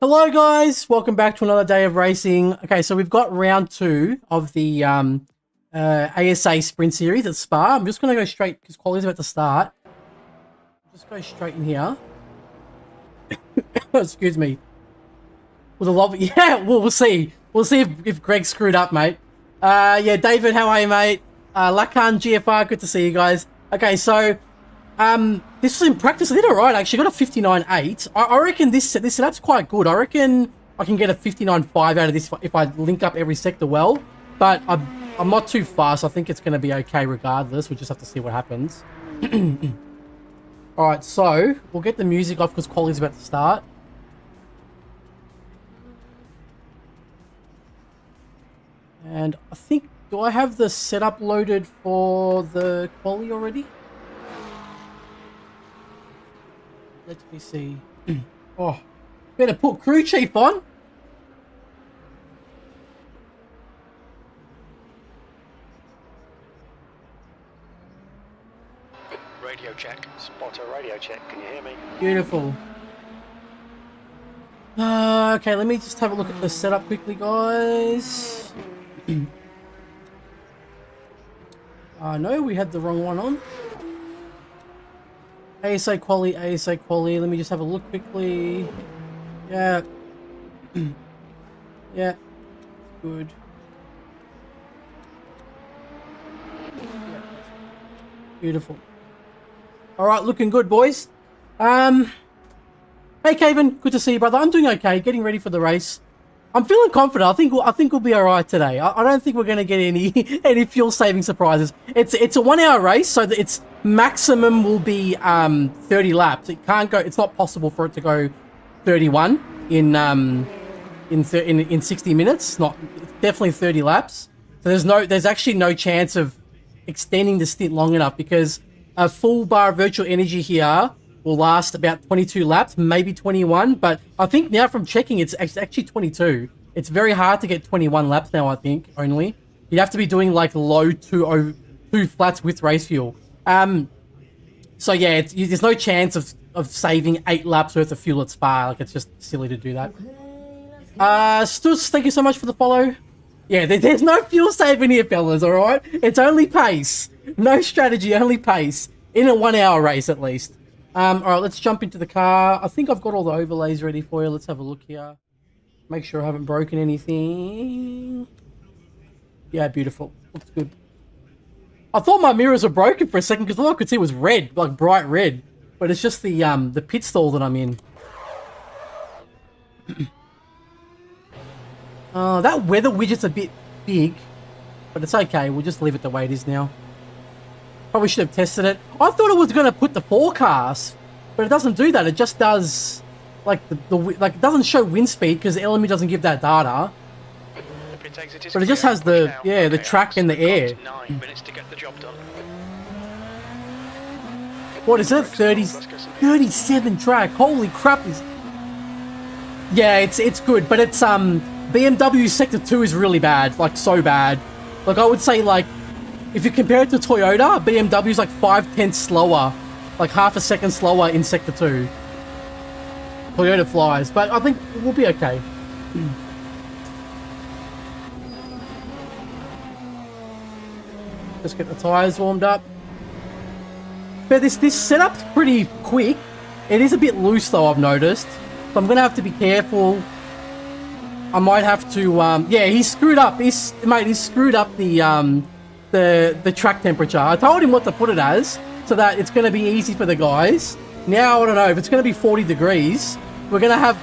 Hello guys, welcome back to another day of racing. Okay, so we've got round 2 of the ASA sprint series at Spa. I'm just going to go straight, because quality's about to start. Just go straight in here. Excuse me. With a lot, yeah, we'll see. We'll see if Greg screwed up, mate. Yeah, David, how are you, mate? Lacan, GFR, good to see you guys. Okay, so this was in practice. I did all right, actually. I got a 59.8. I reckon this setup's quite good. I reckon I can get a 59.5 out of this if I link up every sector well. But I'm not too fast. I think it's going to be okay regardless. We'll just have to see what happens. All right, so we'll get the music off because quality's about to start. And I think, do I have the setup loaded for the quali already? Let me see. Oh, better put crew chief on. Radio check. Spotter radio check. Can you hear me? Beautiful. Okay, let me just have a look at the setup quickly, guys. No, we had the wrong one on. ASA quali, ASA quali. Let me just have a look quickly. Yeah. Yeah. Good. Yeah. Beautiful. All right, looking good, boys. Hey, Kevin, good to see you, brother. I'm doing okay, getting ready for the race. I'm feeling confident. I think we'll be all right today. I don't think we're going to get any fuel saving surprises. It's a 1 hour race, so that its maximum will be 30 laps. It can't go. It's not possible for it to go 31 in 60 minutes. It's definitely 30 laps. So there's actually no chance of extending the stint long enough because a full bar of virtual energy here will last about 22 laps, maybe 21, but I think now from checking, it's actually 22. It's very hard to get 21 laps now, I think, only. You'd have to be doing, like, low 2 flats with race fuel. So, yeah, there's no chance of saving 8 laps worth of fuel at Spa. Like, it's just silly to do that. Stus, thank you so much for the follow. Yeah, there's no fuel saving here, fellas, all right? It's only pace. No strategy, only pace. In a 1 hour race, at least. All right, let's jump into the car. I think I've got all the overlays ready for you. Let's have a look here. Make sure I haven't broken anything. Yeah, beautiful. Looks good. I thought my mirrors were broken for a second because all I could see was red, like bright red. But it's just the pit stall that I'm in. That weather widget's a bit big, but it's okay. We'll just leave it the way it is now. Probably should have tested it. I thought it was going to put the forecast, but it doesn't do that. It just does, like, it doesn't show wind speed because LME doesn't give that data. But it just has the track and the air. 9 minutes to get the job done. What is it? 37 track. Holy crap! Yeah, it's good, but it's BMW Sector 2 is really bad, like so bad. Like I would say, like, if you compare it to Toyota, BMW's like 5/10 slower, like half a second slower in Sector 2. Toyota flies, but I think we'll be okay. Just get the tyres warmed up. But this setup's pretty quick. It is a bit loose though, I've noticed. So I'm gonna have to be careful. I might have to, yeah, he screwed up. He screwed up the track temperature. I told him what to put it as so that it's going to be easy for the guys. Now, I don't know, if it's going to be 40 degrees, we're going to have...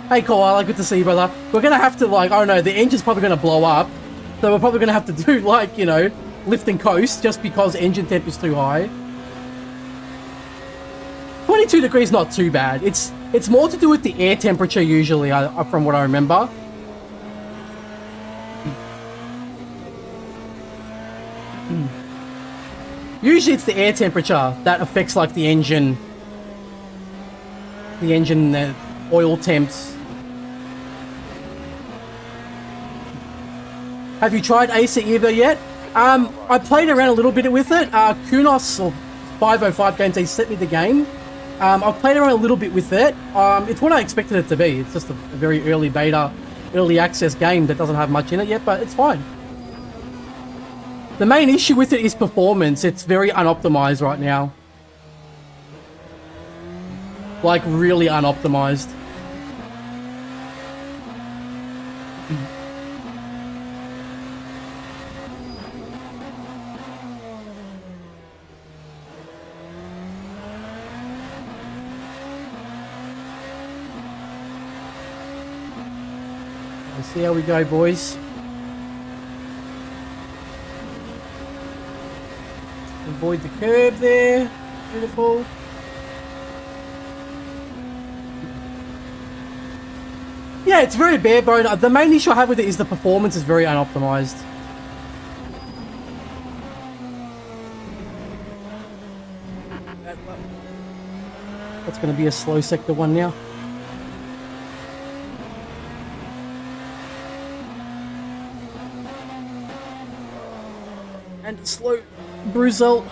Hey, Koala, good to see you, brother. We're going to have to, like, I don't know, the engine's probably going to blow up. So we're probably going to have to do, like, you know, lift and coast just because engine temp is too high. 22 degrees not too bad. It's more to do with the air temperature usually, from what I remember. Usually it's the air temperature that affects like the engine oil temps. Have you tried ASA Evo yet? I played around a little bit with it. Kunos or 505 Games, they sent me the game. I've played around a little bit with it. It's what I expected it to be. It's just a very early beta, early access game that doesn't have much in it yet, but it's fine. The main issue with it is performance. It's very unoptimized right now. Like, really unoptimized. Let's see how we go, boys. Avoid the curb there. Beautiful. Yeah, it's very bare bone. The main issue I have with it is the performance is very unoptimized. That's going to be a slow sector one now. And slow Bruzel.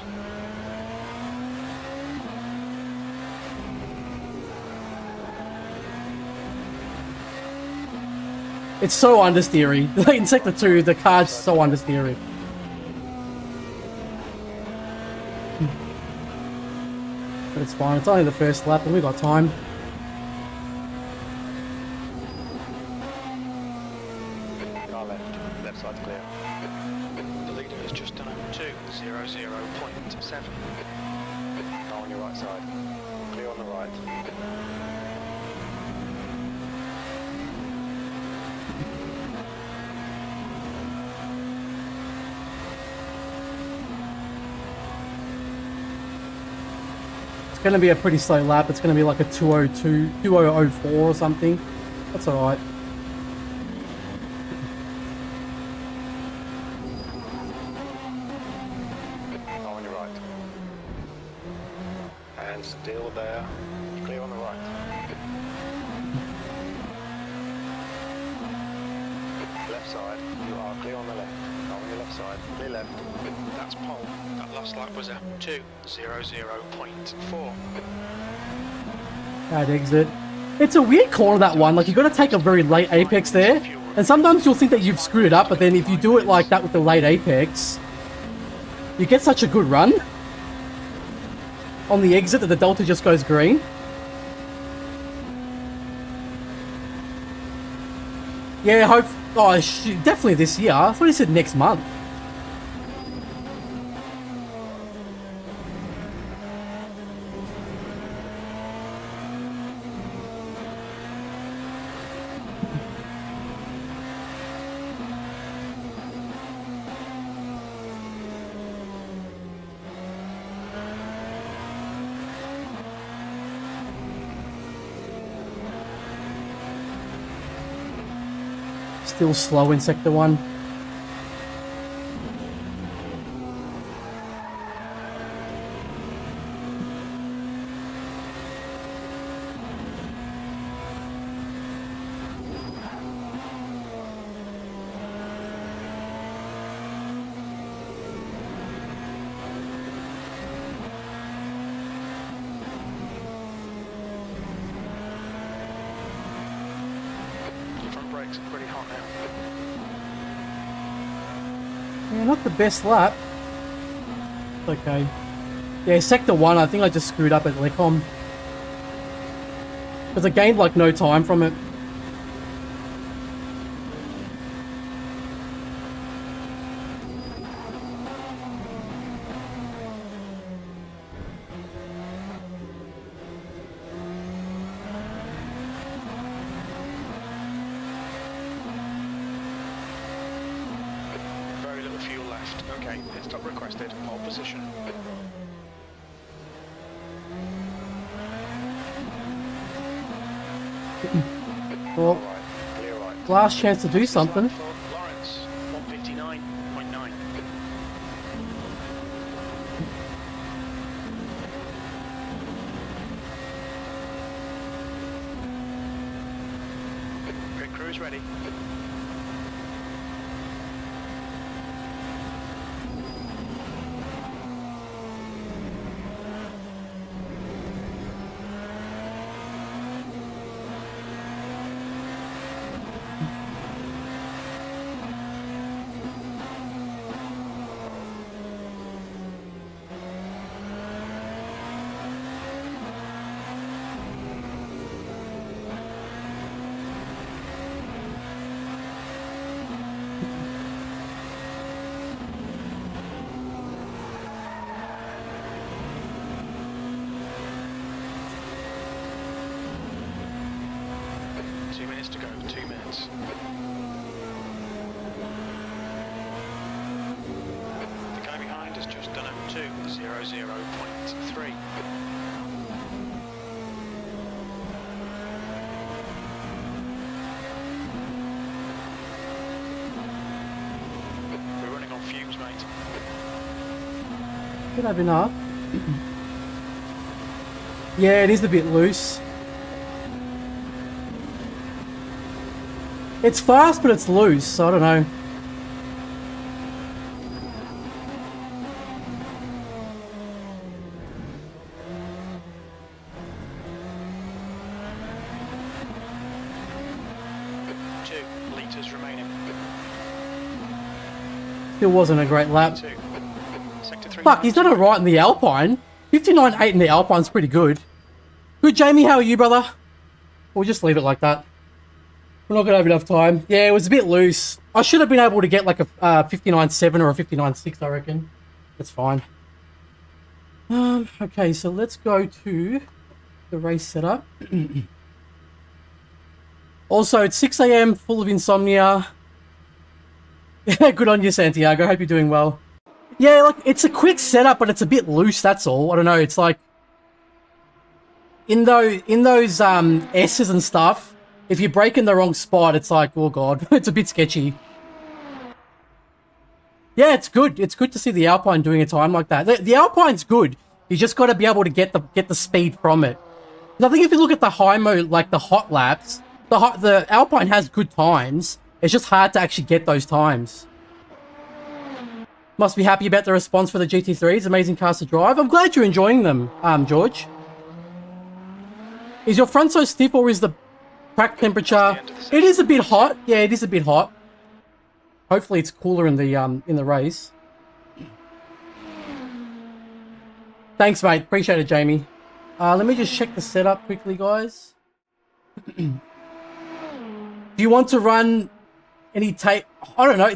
It's so understeery. Like in sector 2, the car's so understeery. But it's fine. It's only the first lap and we got time. Car left. Left side's clear. The leader has just done a 2:00.7. Car on your right side. Clear on the right. It's going to be a pretty slow lap. It's going to be like a 2:02, 2:04 or something. That's alright. On your right. And still there. Clear on the right. Left side. You are clear on the left. On your left side. Clear left. That's pole. That last lap was a 2:00.4. Bad exit. It's a weird corner, that one. Like, you've got to take a very late apex there. And sometimes you'll think that you've screwed it up, but then if you do it like that with the late apex, you get such a good run on the exit that the delta just goes green. Yeah, hope. Oh, definitely this year. I thought he said next month. Still slow in sector 1. Front brakes are pretty hot now. Yeah, not the best lap. It's okay. Yeah, sector 1, I think I just screwed up at Lecom. Because I gained like no time from it. Very little fuel left. Okay, pit stop requested. Pole position. Well, Right, clear right. last chance to do something. Lawrence, 159.9. Pit crew's ready. 0.3. We're running on fumes, mate. Could have been up. Yeah, it is a bit loose. It's fast, but it's loose, so I don't know. Still wasn't a great lap. Fuck, he's done it right in the Alpine. 59.8 in the Alpine's pretty good. Good, Jamie, how are you, brother? We'll just leave it like that. We're not going to have enough time. Yeah, it was a bit loose. I should have been able to get like a 59.7 or a 59.6, I reckon. That's fine. Okay, so let's go to the race setup. Also, it's 6 AM, full of insomnia. Good on you, Santiago. Hope you're doing well. Yeah, like, it's a quick setup, but it's a bit loose, that's all. I don't know, it's like... In those S's and stuff, if you break in the wrong spot, it's like, oh god, it's a bit sketchy. Yeah, it's good. It's good to see the Alpine doing a time like that. The Alpine's good. You just got to be able to get the speed from it. I think if you look at the HYMO, like the hot laps, the Alpine has good times. It's just hard to actually get those times. Must be happy about the response for the GT3s. Amazing cars to drive. I'm glad you're enjoying them, George. Is your front so stiff, or is the track temperature? It is a bit hot. Yeah, it is a bit hot. Hopefully it's cooler in the race. Thanks, mate. Appreciate it, Jamie. Let me just check the setup quickly, guys. Do you want to run any tape? I don't know.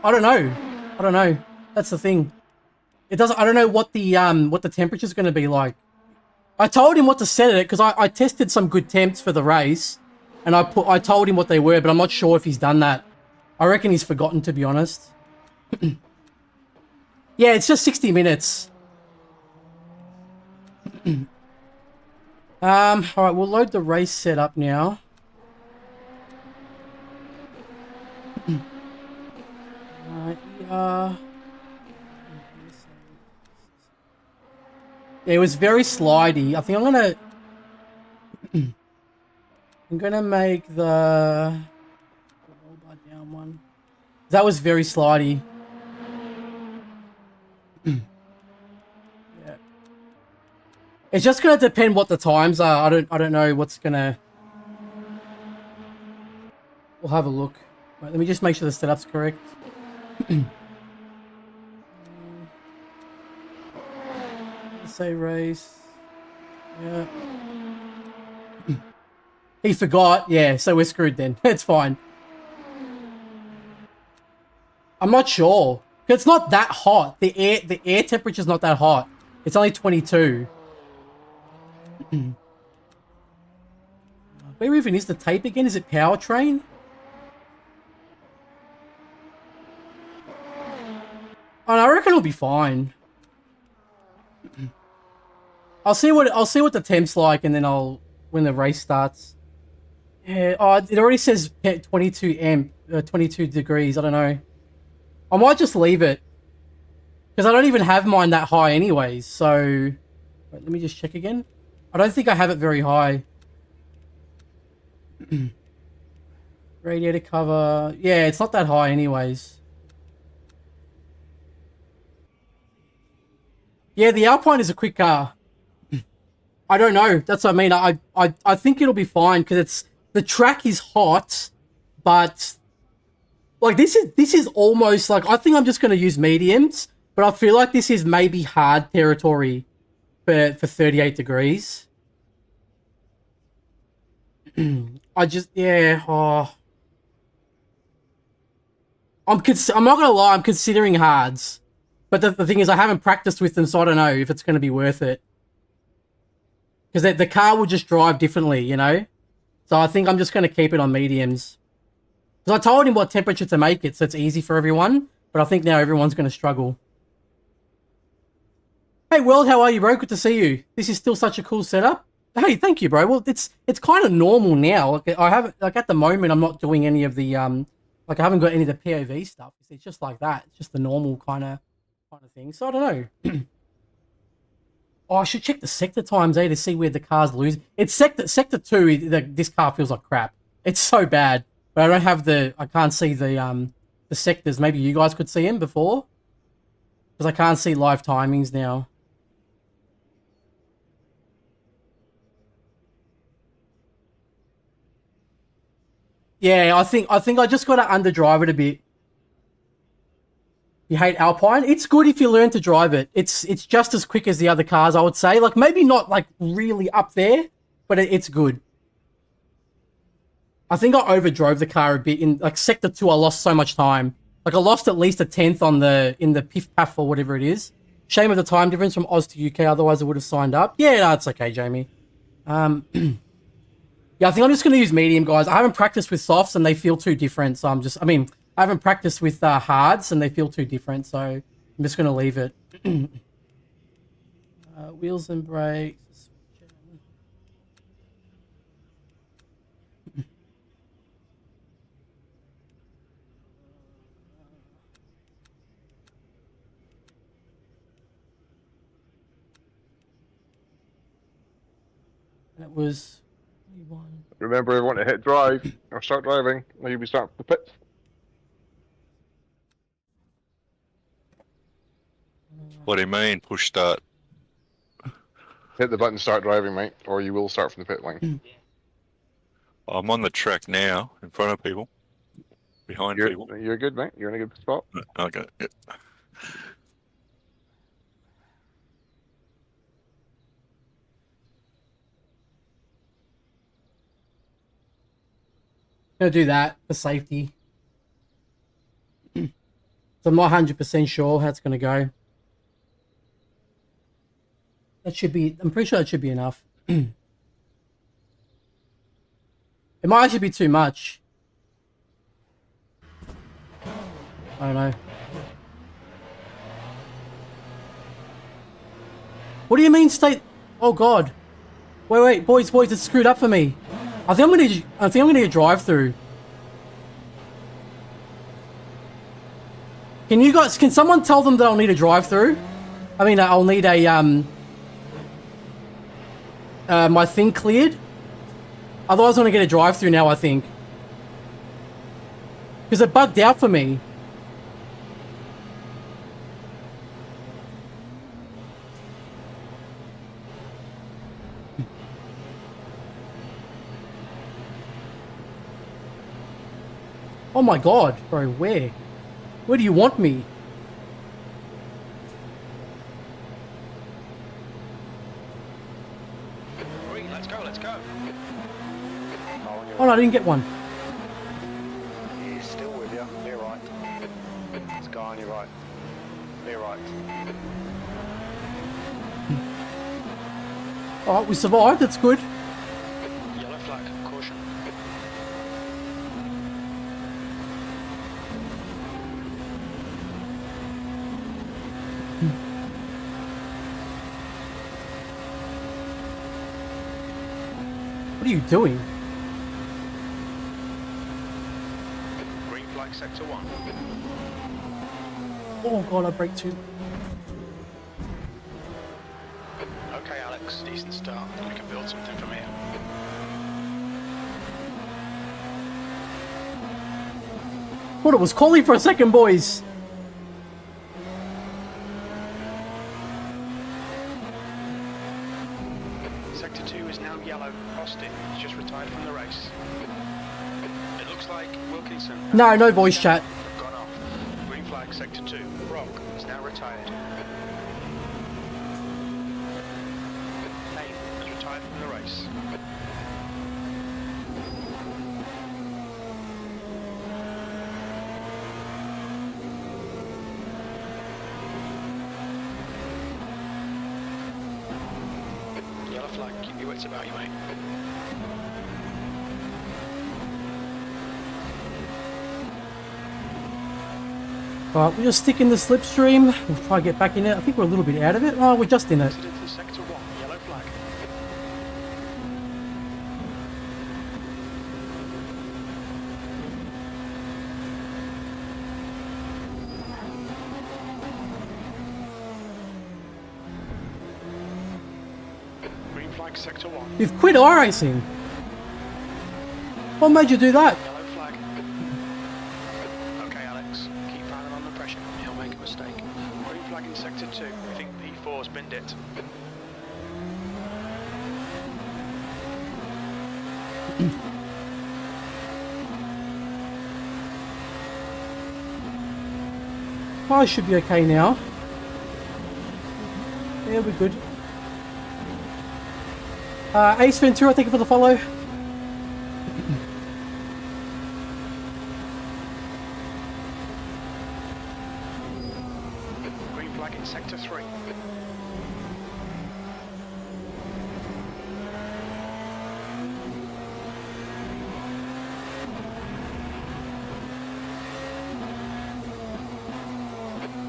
I don't know. That's the thing. It doesn't. I don't know what the temperature's going to be like. I told him what to set it because I tested some good temps for the race, and I told him what they were, but I'm not sure if he's done that. I reckon he's forgotten, to be honest. Yeah, it's just 60 minutes. All right, we'll load the race setup now. Alright, it was very slidey. I think I'm gonna make the down one. That was very slidey. Yeah. It's just gonna depend what the times are. I don't know what's gonna. We'll have a look. Right, let me just make sure the setup's correct. Say race. Yeah. He forgot. Yeah, so we're screwed then. It's fine. I'm not sure. It's not that hot. The air temperature's not that hot. It's only 22. Where even is the tape again? Is it powertrain? Oh, I reckon it'll be fine. I'll see what the temp's like, and then when the race starts. Yeah, oh, it already says 22 degrees. I don't know. I might just leave it because I don't even have mine that high anyways. So wait, let me just check again. I don't think I have it very high. Radiator cover. Yeah, it's not that high anyways. Yeah, the Alpine is a quick car. I don't know. That's what I mean. I think it'll be fine because the track is hot, but like this is almost like, I think I'm just going to use mediums, but I feel like this is maybe hard territory for 38 degrees. Yeah. Oh. I'm not going to lie. I'm considering hards, but the thing is I haven't practiced with them, so I don't know if it's going to be worth it. Because the car will just drive differently, you know? So I think I'm just going to keep it on mediums. Because I told him what temperature to make it, so it's easy for everyone. But I think now everyone's going to struggle. Hey, World, how are you, bro? Good to see you. This is still such a cool setup. Hey, thank you, bro. Well, it's kind of normal now. Like, I haven't, like, at the moment, I'm not doing any of the like, I haven't got any of the POV stuff. It's just like that. It's just the normal kind of thing. So I don't know. Oh, I should check the sector times, to see where the cars lose. It's sector 2. This car feels like crap. It's so bad. But I don't have I can't see the sectors. Maybe you guys could see them before, because I can't see live timings now. Yeah, I think I just got to underdrive it a bit. You hate Alpine? It's good if you learn to drive it. It's just as quick as the other cars, I would say. Like, maybe not like really up there, but it's good. I think I overdrove the car a bit in like sector 2. I lost so much time. Like, I lost at least a 10th on in the piff paff or whatever it is. Shame of the time difference from Oz to UK. Otherwise, I would have signed up. Yeah, no, it's okay, Jamie. Yeah, I think I'm just going to use medium, guys. I haven't practiced with softs and they feel too different. So I haven't practiced with hards and they feel too different. So I'm just going to leave it. Wheels and brakes. That was... Remember, everyone to hit drive or start driving. Or you'll be starting from the pits. What do you mean, push start? Hit the button, start driving, mate, or you will start from the pit lane. I'm on the track now, in front of people, behind people. You're good, mate. You're in a good spot. Okay. Yeah. Gonna do that for safety. So I'm not 100% sure how it's gonna go. That should be, I'm pretty sure that should be enough. It might actually be too much. I don't know. What do you mean state? Oh God. Wait, boys, it's screwed up for me. I think I'm gonna need a drive-through. Can someone tell them that I'll need a drive-through? I mean, I'll need a my thing cleared. Otherwise, I'm gonna get a drive-through now, I think. Because it bugged out for me. Oh my God, bro, where? Where do you want me? Let's go. Oh no, I didn't get one. He's still with you. Near right. There's a guy on your right. Near right. Alright, we survived, that's good. Yellow flag. Caution. What are you doing? Green flag sector 1. Oh God, I braked too. Okay, Alex, decent start. We can build something from here. Thought it was Collie for a second, boys. Sector 2 is now yellow. Austin has just retired from the race. It looks like Wilkinson... No voice chat. ...gone off. Green flag sector 2. Brock is now retired. Payne has retired from the race. Yellow flag, keep your wits about you, mate. Alright, we'll just stick in the slipstream. We'll try to get back in it. I think we're a little bit out of it. Oh, we're just in it. Incident in sector 1, yellow flag. Green flag sector 1, You've quit iRacing. What made you do that? yellow flag. Okay, Alex, keep firing under pressure. He'll make a mistake. Green flag in sector 2. We think P4's binned it. I should be okay now. Yeah, we're good. Ace Ventura, thank you for the follow. Green flag in sector 3.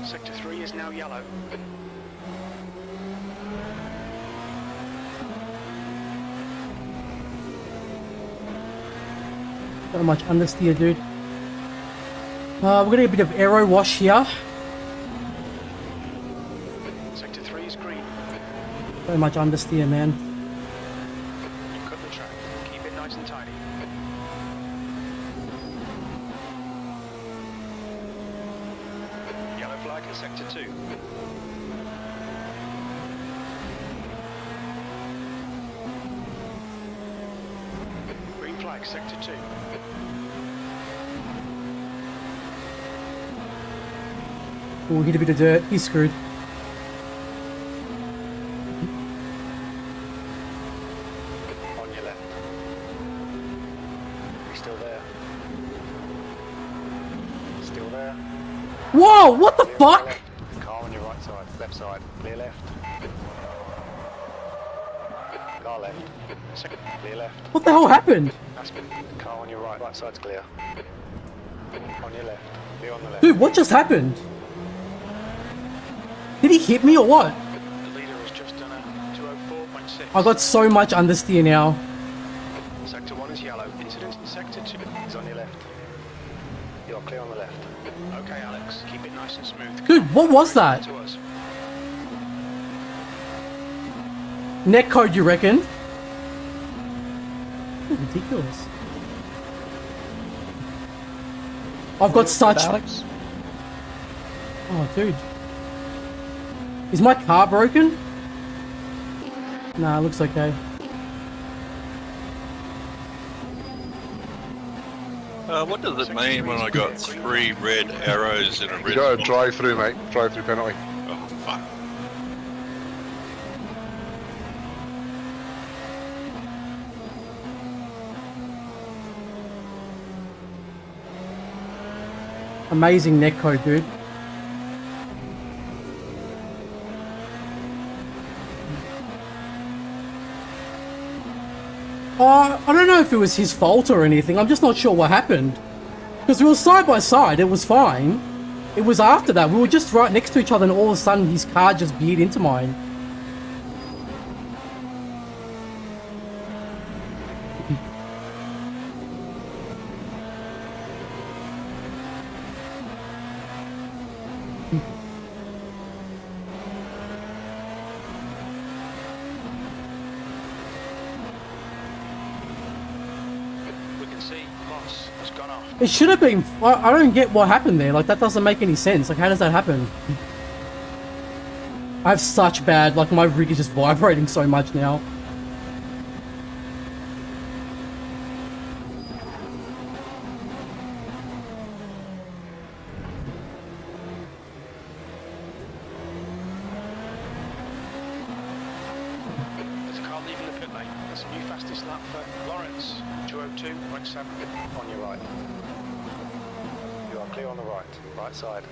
Sector 3 is now yellow. Not much understeer, dude. We're gonna get a bit of aero wash here. Sector 3 is green. So much understeer, man. You've cut the track. Keep it nice and tidy. Yellow flag in sector 2. Green flag sector 2. We'll hit a bit of dirt. He's screwed. On your left. We still there? Still there? Whoa! What the Clear on fuck? your left. Car on your right side. Left side. Clear left. Car left. Second. Clear left. What the hell happened? That's good. Car on your right. Right side's clear. On your left. Clear on the left. Dude, what just happened? Did he hit me or what? The leader has just done a 204.6. I got so much understeer now. Sector 1 is yellow. Incident in sector 2 is on your left. You're clear on the left. Okay, Alex. Keep it nice and smooth. Dude, what was that? To us. Net code, you reckon? Ridiculous. I've got such... Alex? Oh, dude. Is my car broken? Nah, it looks okay. What does it mean when I got 3 red arrows in a You red got a spot? drive through, mate. Drive through penalty. Oh, fuck. Amazing net code, dude. I don't know if it was his fault or anything. I'm just not sure what happened. Because we were side by side, it was fine. It was after that, we were just right next to each other and all of a sudden his car just veered into mine. We can see Moss has gone off. It should have been... I don't get what happened there. Like, that doesn't make any sense. Like, how does that happen? I have such bad... Like, my rig is just vibrating so much now. There's a car leaving the pit lane. That's a new fastest lap for Lawrence. 202.7 on your right. You are clear on the right. Right side.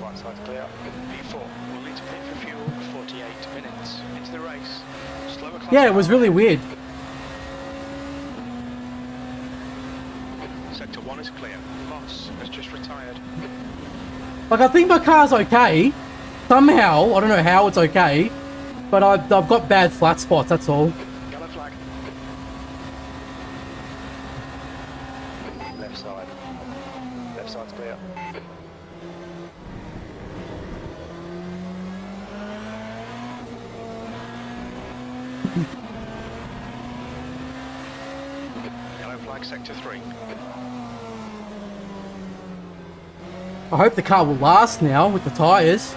Right side's clear. P4 will need to pit for fuel for 48 minutes. Into the race. Slower class. Yeah, it was really weird. Sector 1 is clear. Moss has just retired. Like, I think my car's okay. Somehow, I don't know how it's okay, but I've got bad flat spots, that's all. Yellow flag. Left side. Left side's clear. Yellow flag, sector 3. I hope the car will last now with the tyres.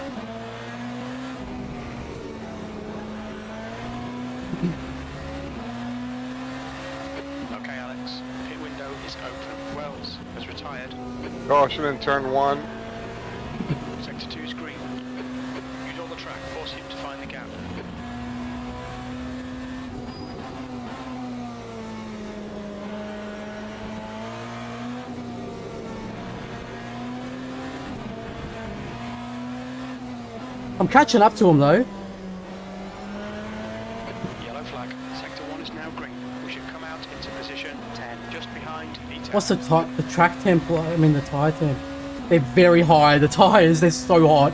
Okay, Alex. Pit window is open. Wells has retired. Caution in turn 1. Sector 2 is green. Use all the track. Force him to find the gap. I'm catching up to him though. Yellow flag. Sector 1 is now green. We should come out into position 10, just behind E10. What's the track temp? I mean the tyre temp. They're very high. The tyres, they're so hot.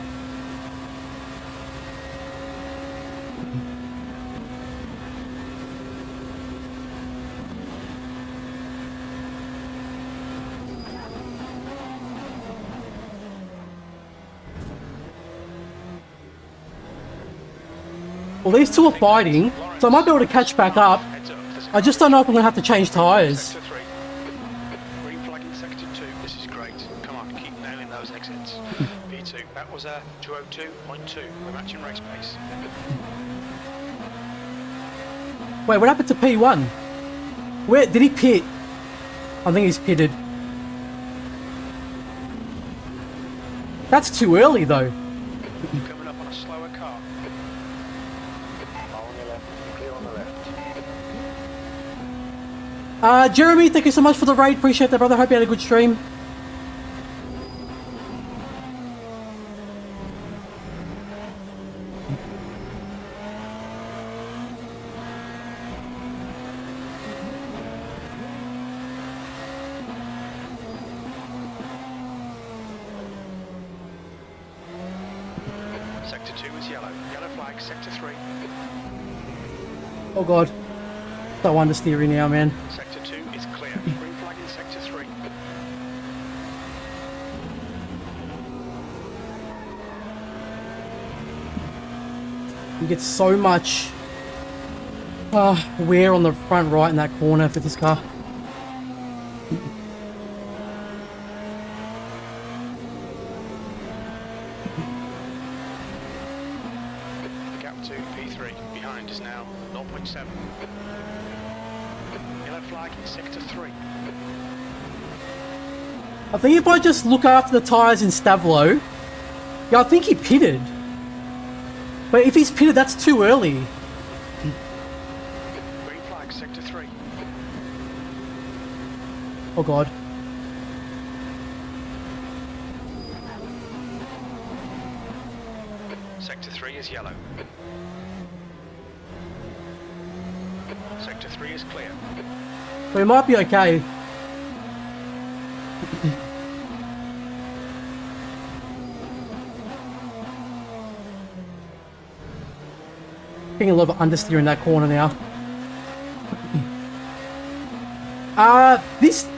Well, these two are fighting, so I might be able to catch back up. I just don't know if I'm going to have to change tyres. Sector 3. Green flag in sector 2. This is great. Come on, keep nailing those exits. P2. That was a 202.2. We're matching race pace. Wait, what happened to P1? Where did he pit? I think he's pitted. That's too early though. Coming up on a slower car. On the left. Clear on the left. Jeremy, thank you so much for the raid. Appreciate that, brother. Hope you had a good stream. Sector 2 is yellow. Yellow flag, sector 3. Oh god. So understeery now, man. Sector 2 is clear. Green flag in sector 3. You get so much wear on the front right in that corner for this car. The gap to P3 behind is now 0.7. Yellow flag in sector 3. I think if I just look after the tyres in Stavlo, yeah, I think he pitted. But if he's pitted, that's too early. Green flag, sector 3. Oh god. Sector 3 is yellow. Sector 3 is clear. But it might be okay. Getting a little bit understeer in that corner now.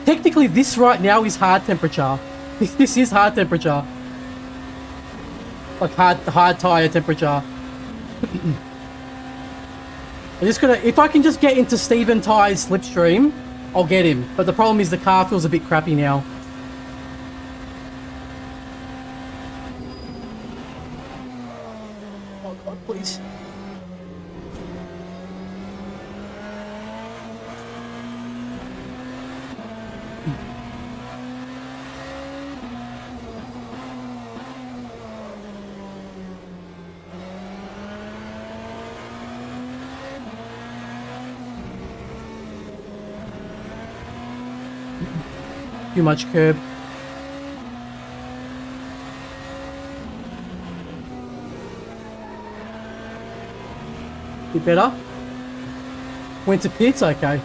Technically this right now is hard temperature. This is hard temperature. Like hard tire temperature. I'm just gonna, if I can just get into Steven Ty's slipstream, I'll get him. But the problem is the car feels a bit crappy now. Oh god, please. Too much curb. Bit better. Went to pits, okay.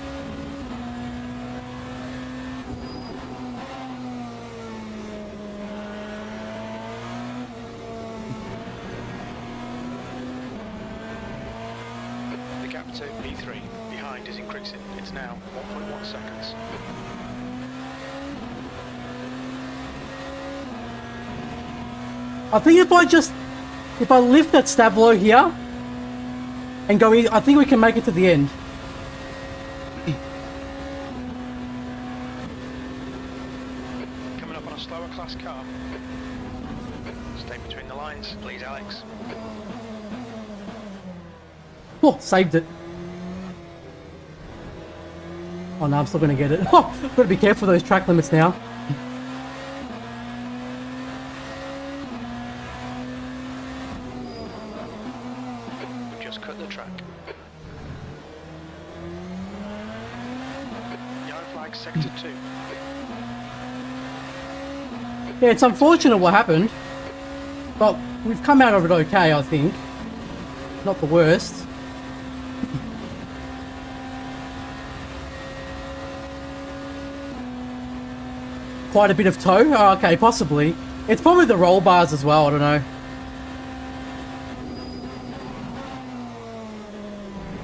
into P3. Behind is increasing. It's now 1.1 seconds. I think if I lift that stablo here and go in, I think we can make it to the end. Coming up on a slower class car. Stay between the lines, please, Alex. Oh, saved it. Oh no, I'm still gonna get it. Oh, gotta be careful of those track limits now. We've just cut the track. Yellow flag, sector 2. Yeah, it's unfortunate what happened, but we've come out of it okay, I think. Not the worst. Quite a bit of toe? Oh, okay, possibly. It's probably the roll bars as well, I don't know.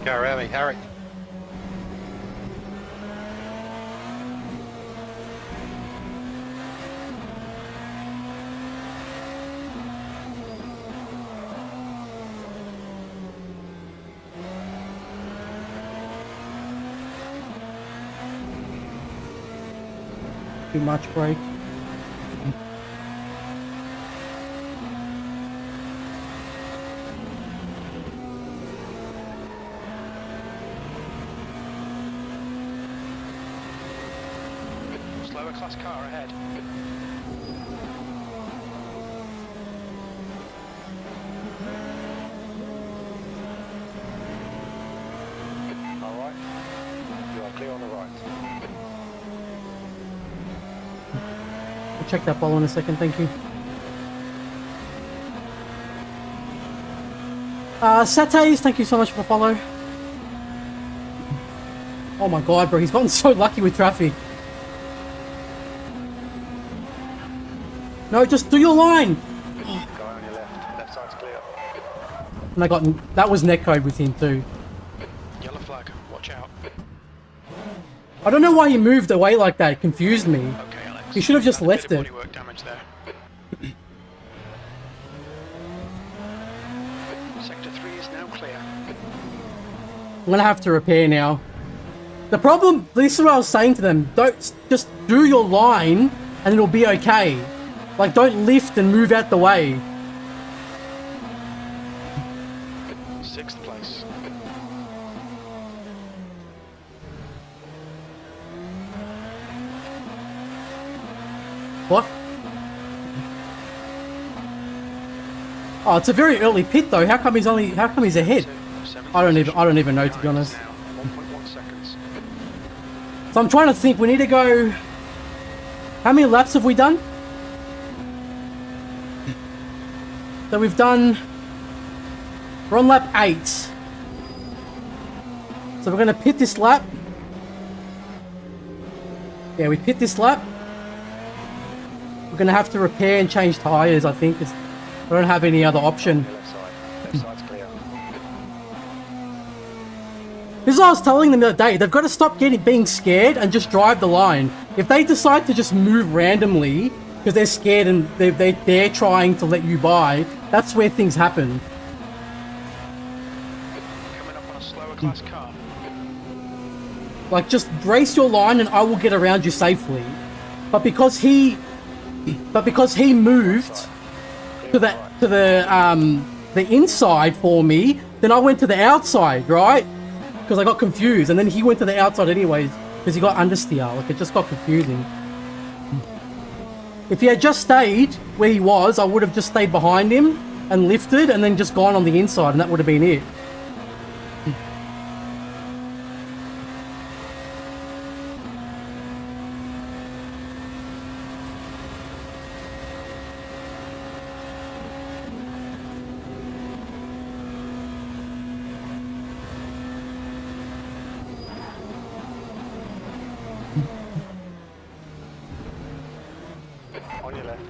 Go around me, Harry. Too much brake. Slower class car ahead. All right. You are clear on the right. I'll check that follow in a second, thank you. Satés, thank you so much for the follow. Oh my god, bro, he's gotten so lucky with traffic. No, just do your line! Guy on your left. Left side's clear. And I got, that was netcode with him too. Yellow flag. Watch out. I don't know why he moved away like that, it confused me. Okay, Alex. He should have just Had a bit left of it. bodywork damage there. Sector 3 is now clear. I'm gonna have to repair now. The problem, this is what I was saying to them, don't, just do your line and it'll be okay. Like, don't lift and move out the way. 6th place. What? Oh, it's a very early pit though. How come he's ahead? I don't even know, to be honest. 1.1 seconds. So I'm trying to think, we need to go... How many laps have we done? So we've done... We're on lap 8. So we're going to pit this lap. Yeah, we pit this lap. We're going to have to repair and change tyres, I think. I don't have any other option. Left side. Left side's clear. This is what I was telling them the other day. They've got to stop being scared and just drive the line. If they decide to just move randomly because they're scared and they're trying to let you by, that's where things happen. Coming up on a slower class car. Like, just brace your line and I will get around you safely. But because he moved to the inside for me, then I went to the outside, right? Because I got confused, and then he went to the outside anyways because he got understeer. Like, it just got confusing. If he had just stayed where he was, I would have just stayed behind him and lifted and then just gone on the inside, and that would have been it. On your left.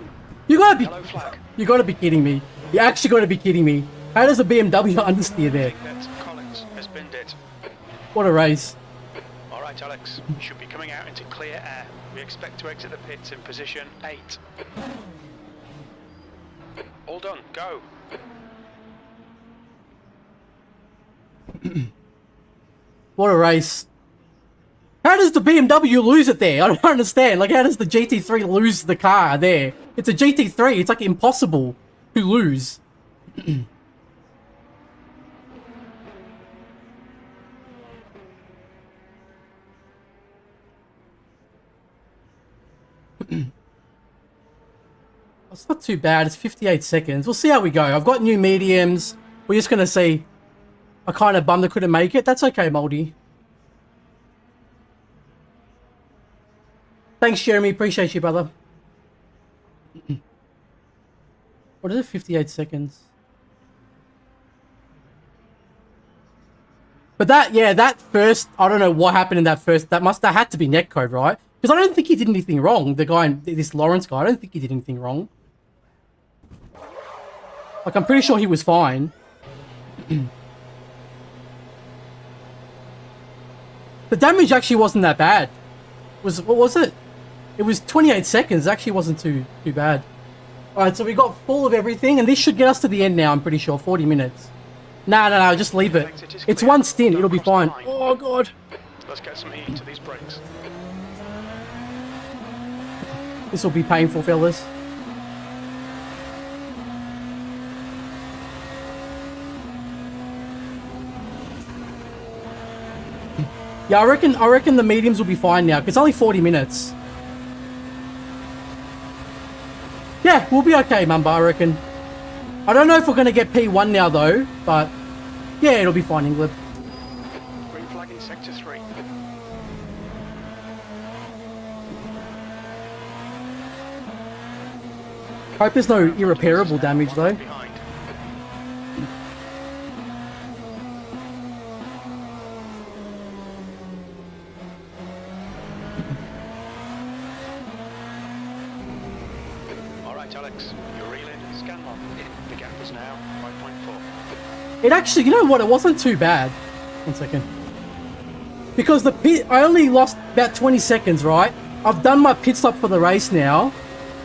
You gotta be kidding me. You actually gotta be kidding me. How does a BMW understeer there? Big bet. Collins has binned it. What a race. All right, Alex. You should be coming out into clear air. We expect to exit the pits in position 8. All done. Go. What a race. How does the BMW lose it there? I don't understand. Like, how does the GT3 lose the car there? It's a GT3. It's like impossible to lose. It's not too bad. It's 58 seconds. We'll see how we go. I've got new mediums. We're just going to see. I kind of bummed I couldn't make it. That's okay, Moldy. Thanks, Jeremy. Appreciate you, brother. What is it? 58 seconds. But that, yeah, that first, I don't know what happened in that first, that had to be netcode, right? Because I don't think he did anything wrong. The guy, this Lawrence guy, I don't think he did anything wrong. Like, I'm pretty sure he was fine. The damage actually wasn't that bad. What was it? It was 28 seconds. It actually wasn't too bad. Alright, so we got full of everything, and this should get us to the end now, I'm pretty sure. 40 minutes. No, just leave it. It's one stint, it'll be fine. Oh, God. Let's get some heat to these brakes. This will be painful, fellas. Yeah, I reckon the mediums will be fine now, because it's only 40 minutes. Yeah, we'll be okay, Mumba, I reckon. I don't know if we're going to get P1 now, though, but yeah, it'll be fine, England. Green flag in sector 3. Hope there's no irreparable damage, though. Behind. Alex, you're reeling. Scan log. The gap is now 5.4. It actually, you know what? It wasn't too bad. 1 second. Because the pit, I only lost about 20 seconds, right? I've done my pit stop for the race now.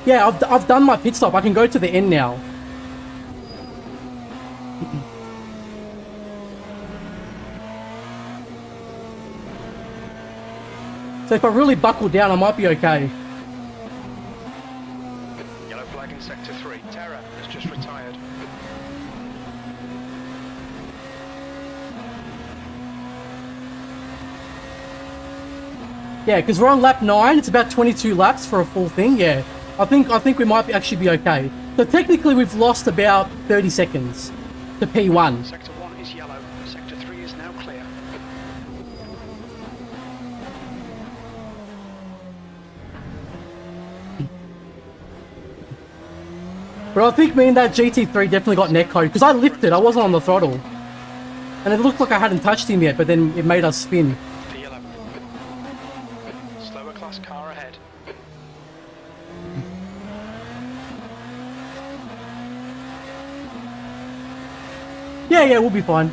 Yeah, I've done my pit stop. I can go to the end now. So if I really buckle down, I might be okay. Yellow flag in sector 3. Terra has just retired. Yeah, because we're on lap 9. It's about 22 laps for a full thing. Yeah, I think we might actually be okay. So technically, we've lost about 30 seconds to P1. Sector 1 is yellow. Sector 3 is now clear. But I think me and that GT3 definitely got netcode because I lifted. I wasn't on the throttle, and it looked like I hadn't touched him yet. But then it made us spin. The yellow. Slower class car ahead. Yeah, we'll be fine.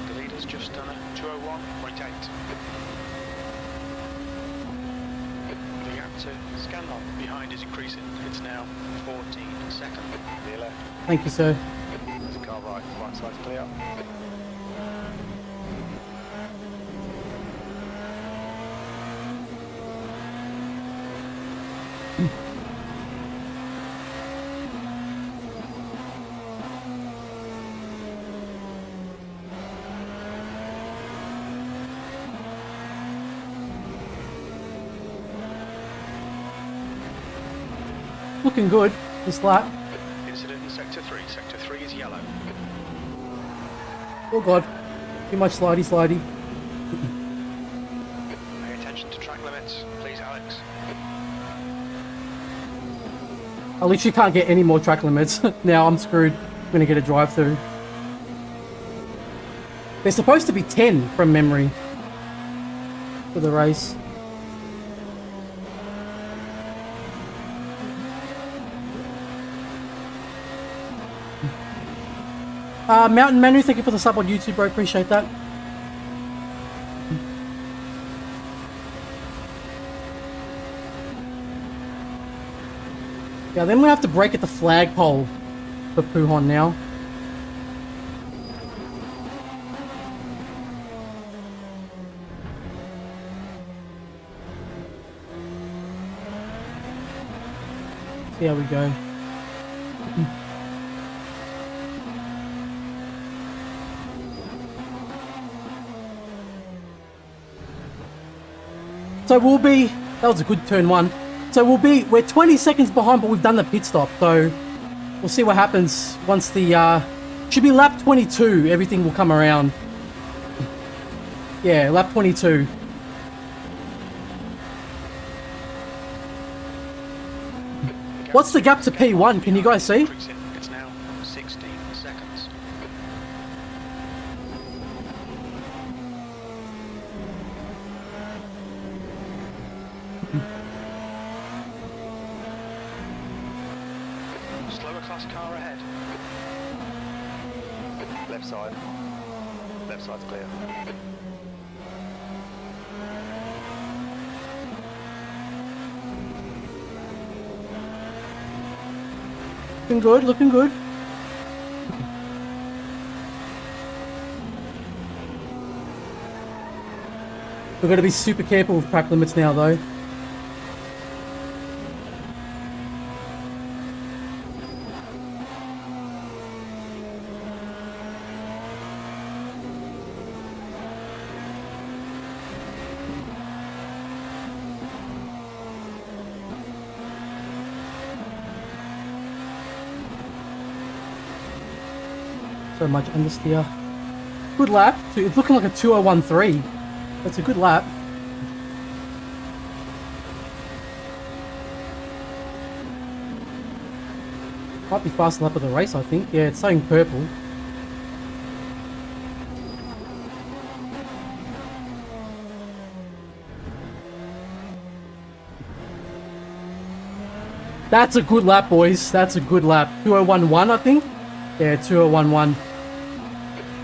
The leader's just done a 201.8. The gap to scan log behind is increasing. It's now 14 seconds. The left. Thank you, sir. There's a car right. Right side's clear. Looking good this lap. Incident in sector 3. Sector 3 is yellow. Oh god, too much slidey. Pay attention to track limits, please, Alex. I literally can't get any more track limits. Now I'm screwed. I'm gonna get a drive-through. They're supposed to be 10 from memory for the race. Mountain Manu, thank you for the sub on YouTube, bro. Appreciate that. Yeah, then we have to break at the flagpole for Puhon now. See how we go. So we'll be, that was a good turn one. So we're 20 seconds behind, but we've done the pit stop. So we'll see what happens once the, should be lap 22. Everything will come around. Yeah, lap 22. What's the gap to P1? Can you guys see? It's now 16 seconds. Slower class car ahead. Left side. Left side's clear. Looking good, looking good. We're going to be super careful with track limits now, though. So much understeer. Good lap. It's looking like a 2013. That's a good lap. Might be fast lap of the race, I think. Yeah, it's saying purple. That's a good lap, boys. That's a good lap. 2011, I think. Yeah, 2011.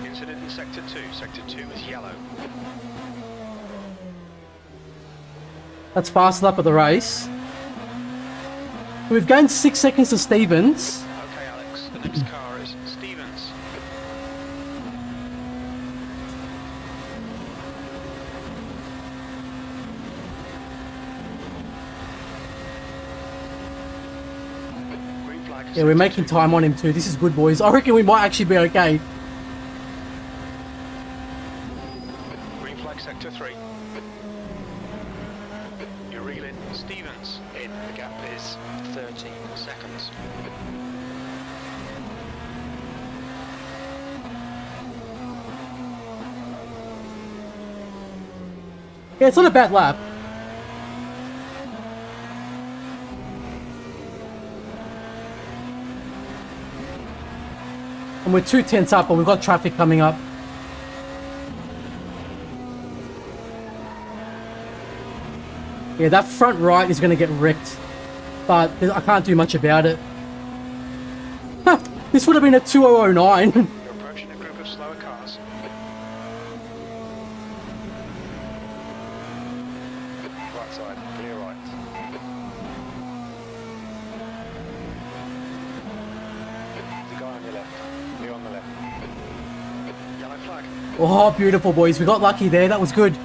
Incident in Sector 2. Sector 2 is yellow. That's fast lap of the race. We've gained 6 seconds to Stevens. Okay, Alex. The next car is Stevens. Green flag. Yeah, we're making time on him too. This is good, boys. I reckon we might actually be okay. Green flag Sector 3. You're reeling. Stevens in. The gap is 13 seconds. Yeah, it's not a bad lap. And we're 2 tenths up, but we've got traffic coming up. Yeah, that front right is going to get wrecked. But I can't do much about it. Huh, this would have been a 2009. You're approaching a group of slower cars. Right side, clear right. The guy on your left. You on the left. Yellow flag. Oh, beautiful, boys. We got lucky there. That was good.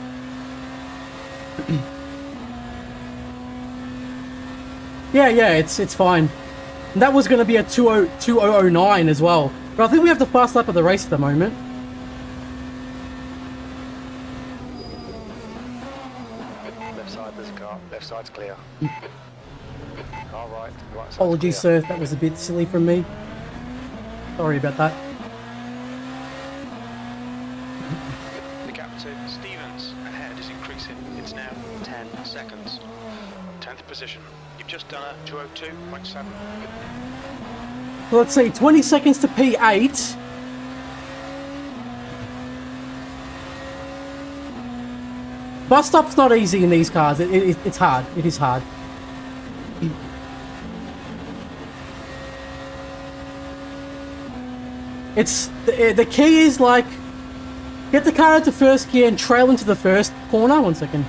Yeah, it's fine. And that was going to be a 2009 as well. But I think we have the fast lap of the race at the moment. Left side, there's a car. Left side's clear. Car right, right side's Apologies, clear. sir. That was a bit silly from me. Sorry about that. The gap to Stevens ahead is increasing. It's now 10 seconds. 10th position. You've just done a 2:02.7. So let's see, 20 seconds to P8. Bus stop's not easy in these cars. It's hard. It is hard. It's the key is like get the car into first gear and trail into the first corner. 1 second.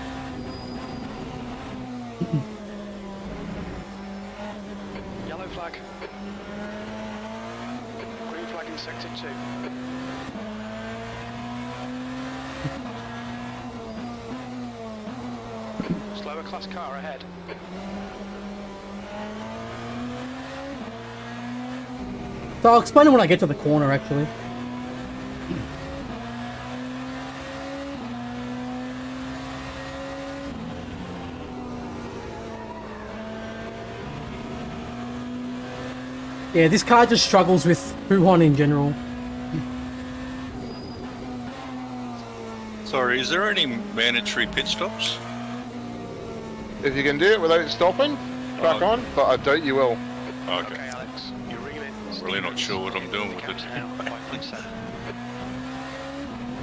Yellow flag. Green flag in sector 2. Slower class car ahead. So I'll explain it when I get to the corner, actually. Yeah, this car just struggles with Huhon in general. Sorry, is there any mandatory pit stops? If you can do it without stopping, crack on, but I doubt you will. Okay. Okay, Alex, you're reeling. Really not sure what I'm doing with it. Now, 5.7.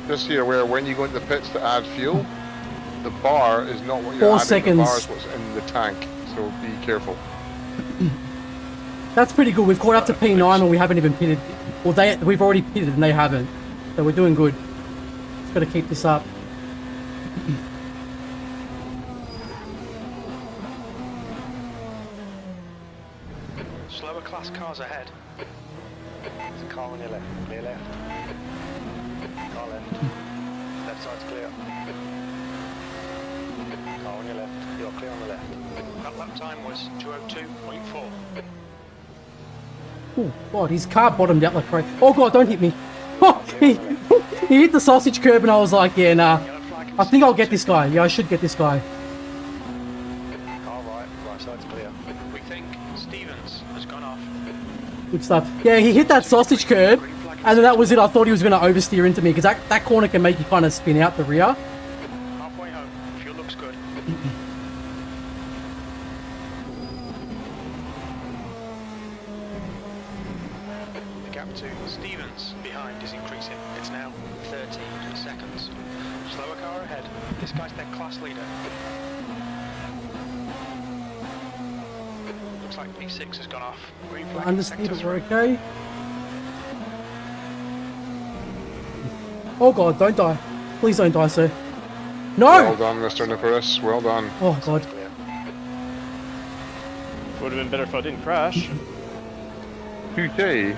Just so you're aware, when you go into the pits to add fuel, the bar is not what you're 4 adding, seconds. the bar is what's in the tank, so be careful. That's pretty good. We've caught up to P9 and we haven't even pitted. Well, we've already pitted and they haven't. So we're doing good. Just got to keep this up. Slower class cars ahead. There's a car on your left. Clear left. Car left. Left side's clear. Car on your left. You're clear on the left. That lap time was 2:02.4. Oh god, his car bottomed out like crazy. Oh god, don't hit me. Oh, he hit the sausage curb and I was like, yeah, nah. Yellow flag in I think I'll get sector this guy. Yeah, I should get this guy. 2. Car right. Right side's clear. We think Stevens has gone off. Good stuff. Yeah, he hit that sausage curb and then that was it. I thought he was going to oversteer into me because that corner can make you kind of spin out the rear. Halfway home. Fuel looks good. The gap to Stevens behind is increasing. It's now 13 seconds. Slower car ahead. This guy's their class leader. Looks like P6 has gone off. Green flag in sector Understeer, we're 3. okay. Oh god, don't die. Please don't die, sir. No! Well done, Mr. Nicholas, well done. Oh god. Clear. Would have been better if I didn't crash. QT,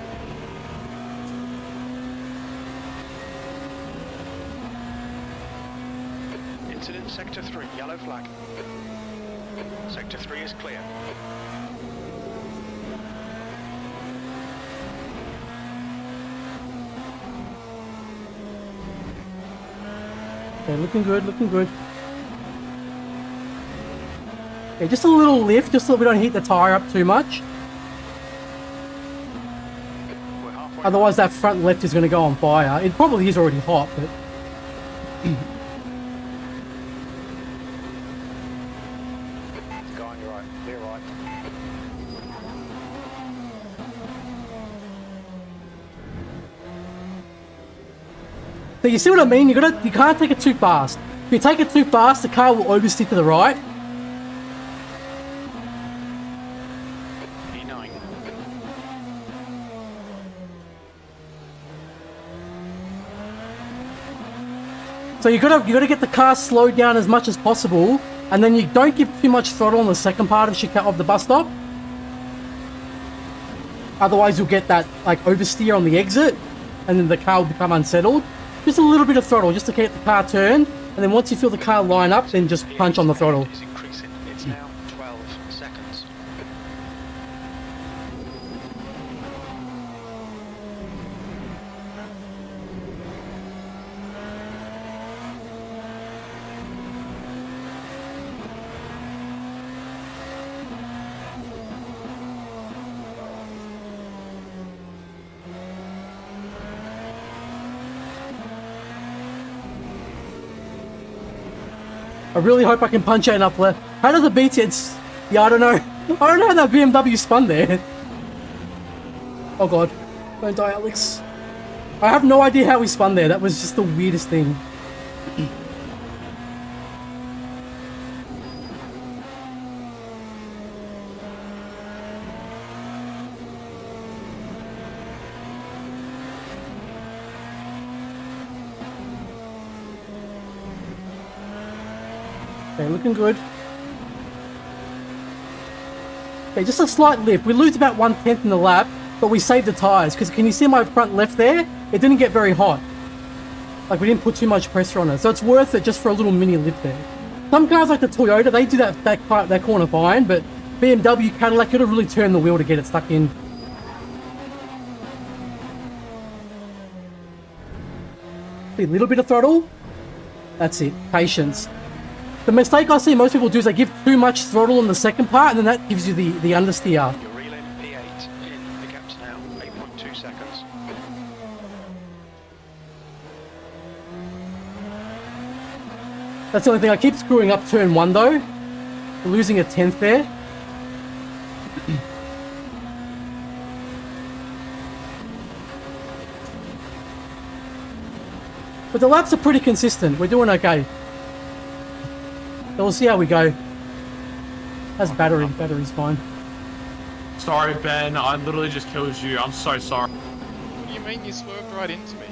Incident sector 3. Yellow flag. Sector 3 is clear. Okay, looking good, looking good. Okay, just a little lift, just so we don't hit the tyre up too much. We're halfway. Otherwise that front left is going to go on fire. It probably is already hot, but... Go on your right. Clear right. So you see what I mean? You can't take it too fast. If you take it too fast, the car will oversteer to the right. E9. So you gotta get the car slowed down as much as possible, and then you don't give too much throttle on the second part of the bus stop. Otherwise, you'll get that like oversteer on the exit, and then the car will become unsettled. Just a little bit of throttle, just to get the car turned, and then once you feel the car line up, then just punch on the throttle. Is increasing. It's now 12 seconds. I really hope I can punch out enough left. How do the BTs... Yeah, I don't know. I don't know how that BMW spun there. Oh god. Don't die, Alex. I have no idea how he spun there. That was just the weirdest thing. Okay, looking good. Okay, just a slight lift. We lose about 1/10 in the lap, but we saved the tyres. Because can you see my front left there? It didn't get very hot. Like, we didn't put too much pressure on it. So it's worth it just for a little mini lift there. Some cars like the Toyota, they do that corner fine, but BMW, Cadillac, it'll really turn the wheel to get it stuck in. A little bit of throttle. That's it. Patience. The mistake I see most people do is they give too much throttle in the second part, and then that gives you the understeer. You're reeling P8 in. The gap's now 8.2 seconds. That's the only thing. I keep screwing up turn 1 though. We're losing a 10th there. But the laps are pretty consistent. We're doing okay. So we'll see how we go. That's battery. Battery's fine. Sorry, Ben. I literally just killed you. I'm so sorry. What do you mean you swerved right into me?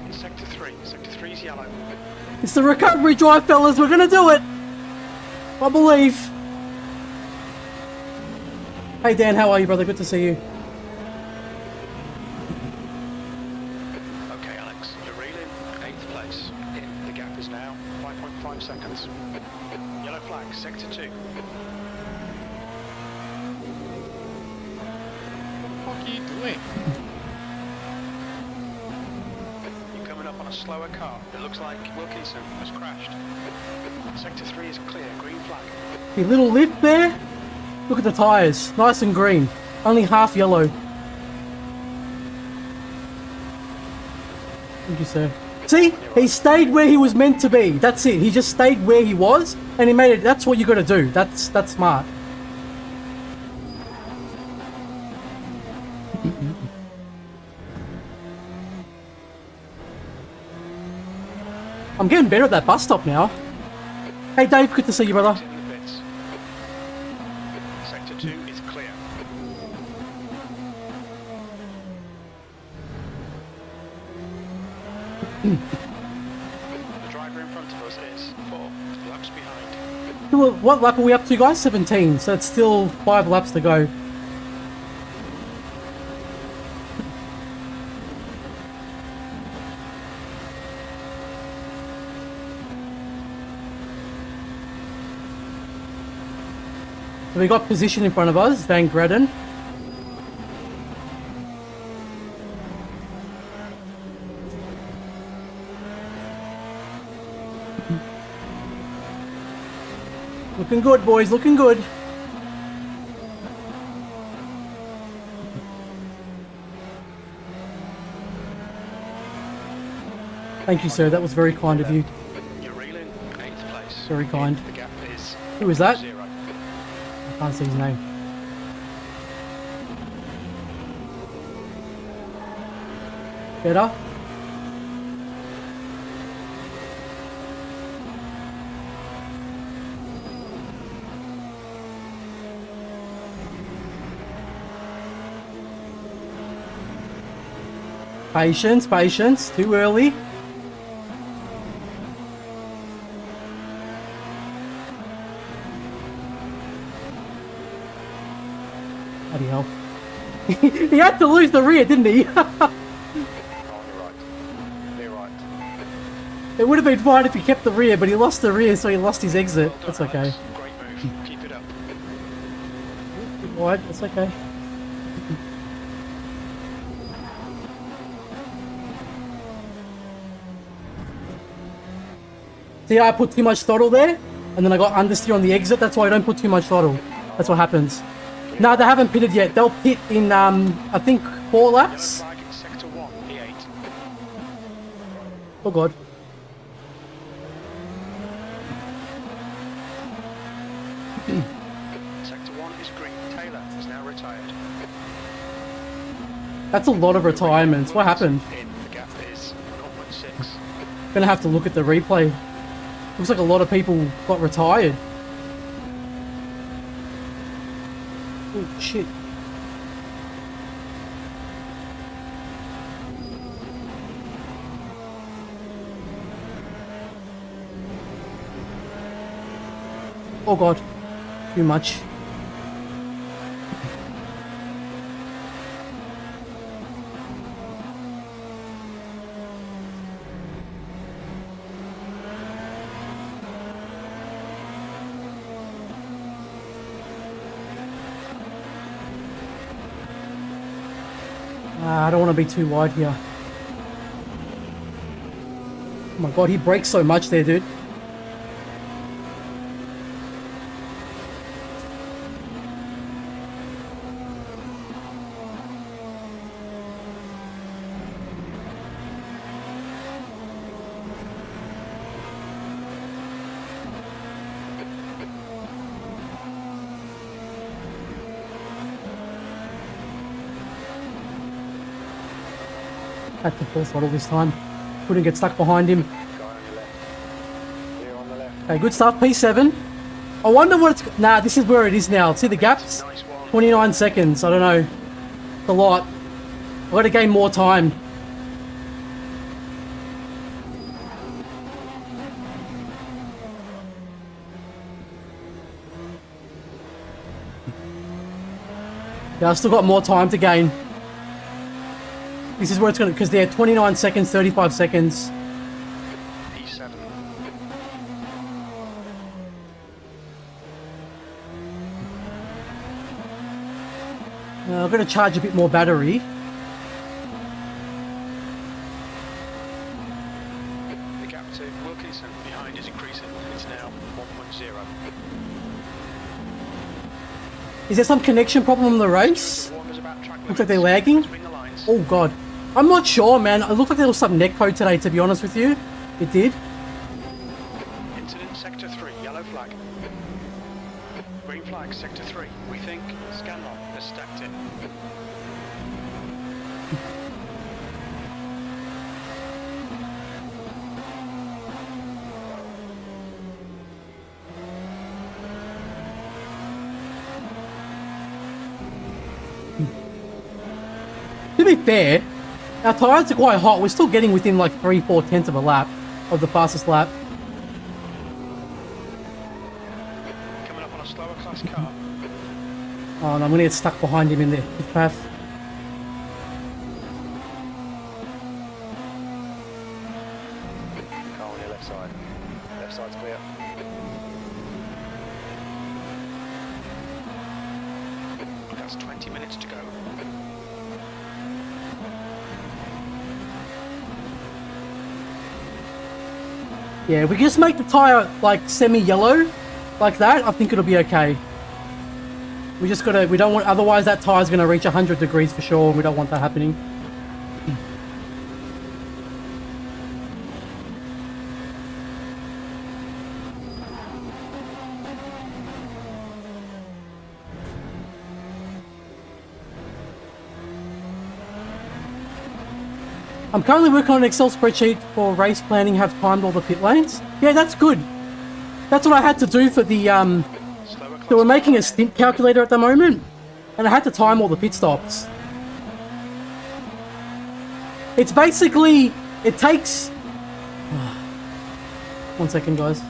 It's sector 3. Sector 3's yellow. It's the recovery drive, fellas. We're gonna do it. I believe. Hey Dan, how are you, brother? Good to see you. Okay, Alex, you're reeling 8th place. The gap is now 5.5 seconds. Yellow flag, sector 2. What are you doing? You're coming up on a slower car. It looks like Wilkinson has crashed. Sector 3 is clear, green flag. A little lift there. Look at the tyres. Nice and green. Only half yellow. Thank you, sir. See? He stayed where he was meant to be. That's it. He just stayed where he was, and he made it. That's what you got to do. That's smart. I'm getting better at that bus stop now. Hey Dave, good to see you, brother. In the pits. Sector 2 is clear. The driver in front of us is 4 laps behind. What lap are we up to, guys? 17. So it's still 5 laps to go. So we got position in front of us, Van Gredden. Looking good, boys, looking good. Thank you, sir. That was very kind of you. You're reeling 8th place. Very kind. The gap is Who is that? 0. I can't see his name. Better. Patience, patience. Too early. Bloody hell. He had to lose the rear, didn't he? On your right. Clear right. It would have been fine if he kept the rear, but he lost the rear, so he lost his exit. Well done, That's okay. Alex. Great move. Keep it up. Alright, that's okay. See, I put too much throttle there, and then I got understeer on the exit. That's why I don't put too much throttle. That's what happens. No, they haven't pitted yet. They'll pit in, I think, 4 laps. Yellow flag in sector 1, P8. Oh god. Sector 1 is green. Taylor is now retired. That's a lot of retirements. What happened? In. The gap is 0.6. Gonna have to look at the replay. Looks like a lot of people got retired. Oh shit. Oh god. Too much. I don't want to be too wide here. Oh my god, he brakes so much there, dude. Had to full throttle this time. Couldn't get stuck behind him. Okay, good stuff. P7. I wonder what it's... Nah, this is where it is now. See the gaps? 29 seconds. I don't know. It's a lot. I've got to gain more time. Yeah, I've still got more time to gain. This is where it's going to... Because they're 29 seconds, 35 seconds. P7. I've got to charge a bit more battery. The gap to Wilkinson behind is increasing. It's now 1.0. Is there some connection problem in the race? Looks like they're lagging. Oh god. I'm not sure, man. It looked like there was some netcode today, to be honest with you. It did. Incident sector 3, yellow flag. Green flag, sector 3. We think Scanlon has stacked it. To be fair, our tyres are quite hot. We're still getting within like 3-4 tenths of a lap of the fastest lap. Coming up on a slower class car. Oh no, I'm going to get stuck behind him in the pit path. Car on your left side. Left side's clear. That's 20 minutes to go. Yeah, we just make the tyre like semi-yellow, like that. I think it'll be okay. We just gotta, we don't want, otherwise that tyre's gonna reach 100 degrees for sure, and we don't want that happening. I'm currently working on an Excel spreadsheet for race planning, have timed all the pit lanes. Yeah, that's good. That's what I had to do for the, so we're making a stint calculator at the moment, and I had to time all the pit stops. It's basically, it takes... 1 second, guys.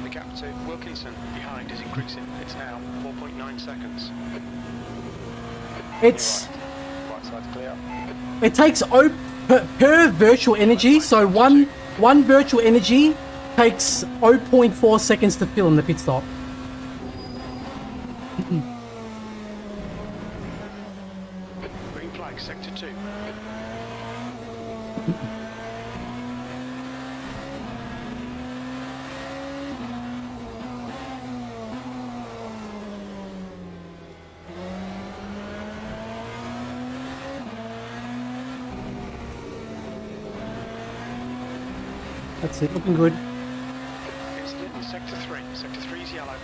The gap to Wilkinson behind is increasing. It's now 4.9 seconds. It's... Right side's clear. It takes per virtual energy, so one virtual energy takes 0.4 seconds to fill in the pit stop. Green flag, sector 2. That's it, looking good. Incident in sector 3. Sector 3 is yellow.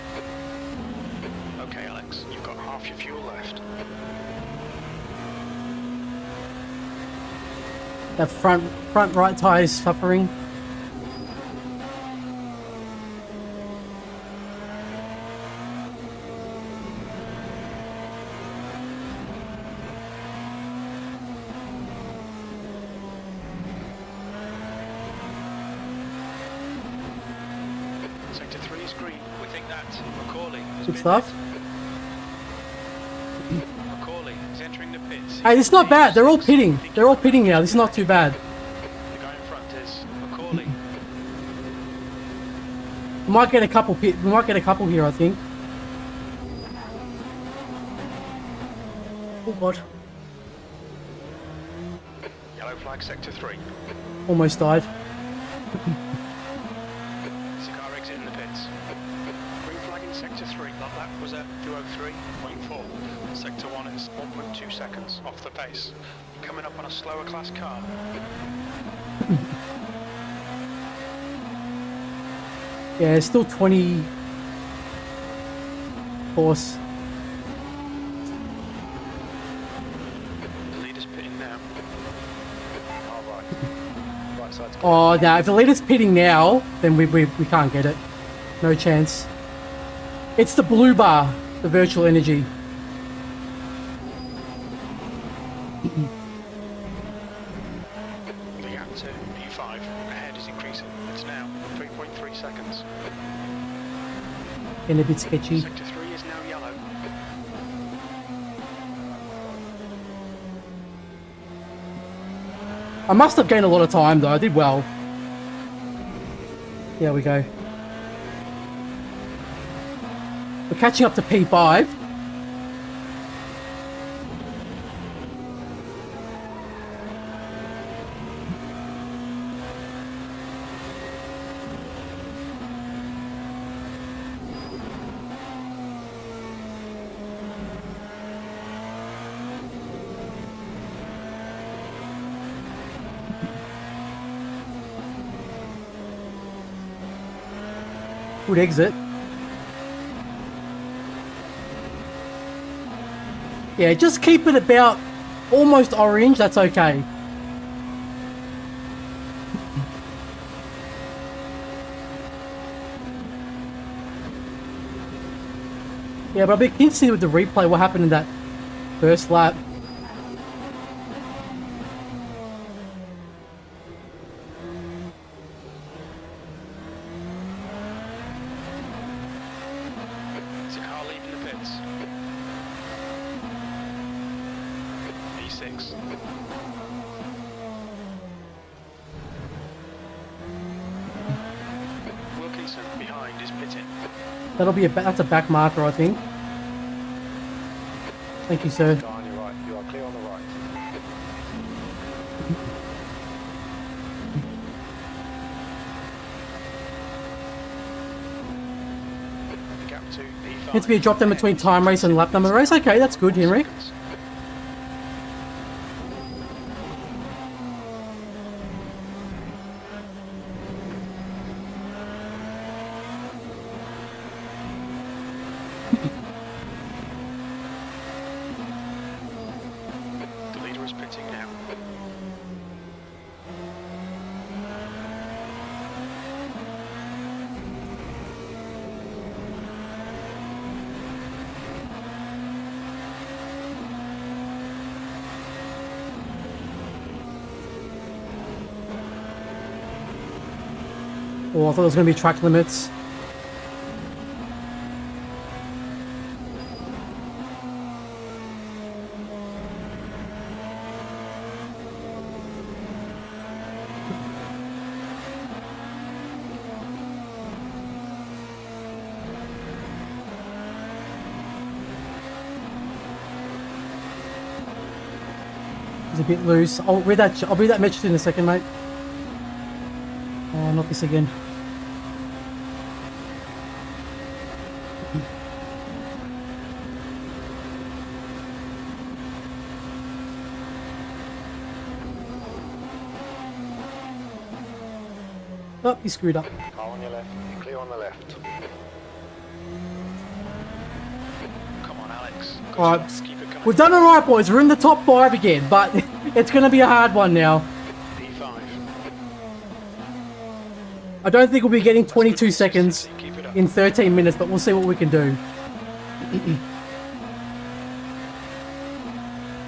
Okay, Alex, you've got half your fuel left. That front right tyre is suffering. Sector 3 is green. We think that McCauley has Good been stuff. McCauley is entering the pits. Hey, it's not bad. They're all pitting. They're all pitting now. This is not too bad. The guy in front is McCauley. We might get a couple we might get a couple here, I think. Oh god. Yellow flag Sector 3. Almost died. Cigar exit in the pits. Green flag in Sector 3. That was at 203.4. Sector 1 is 1.2 seconds off the pace. Coming up on a slower class car. Yeah, it's still 20 course. The leader's pitting now. Alright. Right side's clear. Oh, no, if the leader's pitting now, then we can't get it. No chance. It's the blue bar, the virtual energy. The gap to P5 ahead is increasing. It's now 3.3 seconds. Getting a bit sketchy. Sector 3 is now yellow. I must have gained a lot of time though. I did well. There we go. We're catching up to P5. Good exit. Yeah, just keep it about almost orange, that's okay. Yeah, but I'll be keen to see with the replay what happened in that first lap. Is a car leaving the pits? P6. Wilkinson behind is pitting. That'll be that's a back marker, I think. Thank you, sir. Car on your right. You are clear on the right. The gap to P5. Meant to be a drop down between time race and lap number race. Okay, that's good, Henry. Seconds. The leader is pitting now. Oh, I thought it was going to be track limits. It's a bit loose. I'll read that message in a second, mate. Oh, not this again. Oh, he screwed up. Car on your left. You're clear on the left. Come on, Alex. Good All right, shots. Keep it coming. we've done all right, boys. We're in the top 5 again, but it's going to be a hard one now. P5. I don't think we'll be getting 22 seconds Keep it up. in 13 minutes, but we'll see what we can do.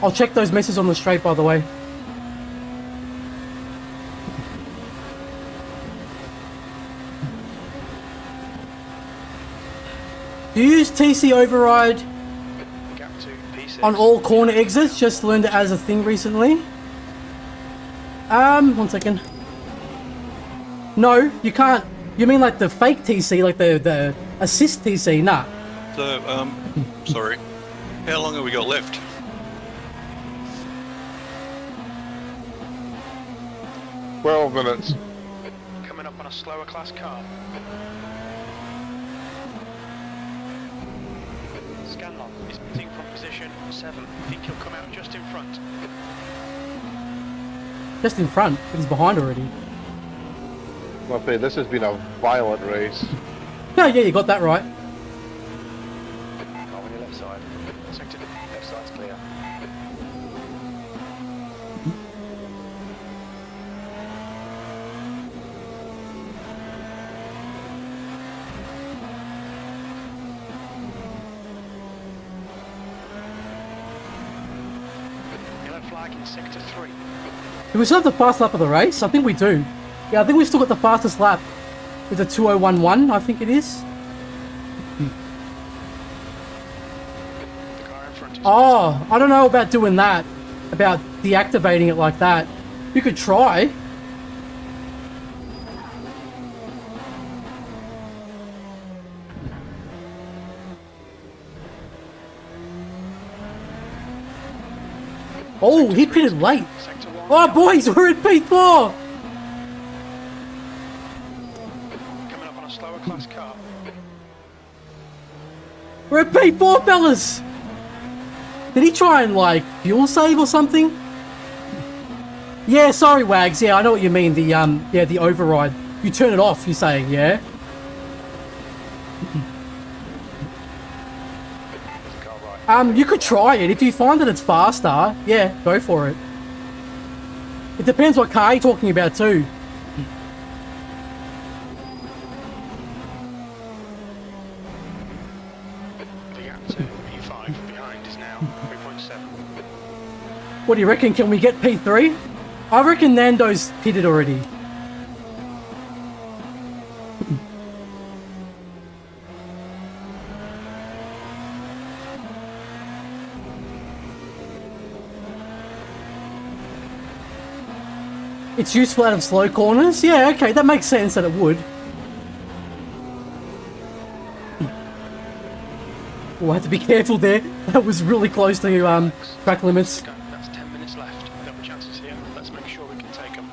I'll check those messages on the straight, by the way. TC override Gap 2, P6. on all corner exits. Just learned it as a thing recently. 1 second. No, you can't. You mean like the fake TC, like the assist TC? Nah. So, sorry. How long have we got left? Twelve minutes. Coming up on a slower class car. Scanlon is moving from position 7. I think he'll come out just in front. Just in front, but he's behind already. I'll say this has been a violent race. No, yeah, you got that right. Car on your left side. Sector left side's clear. Yellow flag in sector 3. Do we still have the fast lap of the race? I think we do. Yeah, I think we still got the fastest lap with a 2011, I think it is. The car in front is Oh, I don't know about doing that. About deactivating it like that. You could try. Oh, he pitted late. sector 1. Oh, boys, we're at P4. Coming up on a slower class car. We're at P4, fellas. Did he try and, like, fuel save or something? Yeah, sorry, Wags. Yeah, I know what you mean. Yeah, the override. You turn it off, you're saying, yeah? There's a car right. You could try it. If you find that it's faster, yeah, go for it. It depends what car you're talking about, too. The gap to P5 behind is now 3.7. What do you reckon? Can we get P3? I reckon Nando's pitted already. It's useful out of slow corners? Yeah, okay, that makes sense that it would. Oh, I had to be careful there. That was really close to track limits. That's 10 minutes left. Double chances here. Let's make sure we can take them.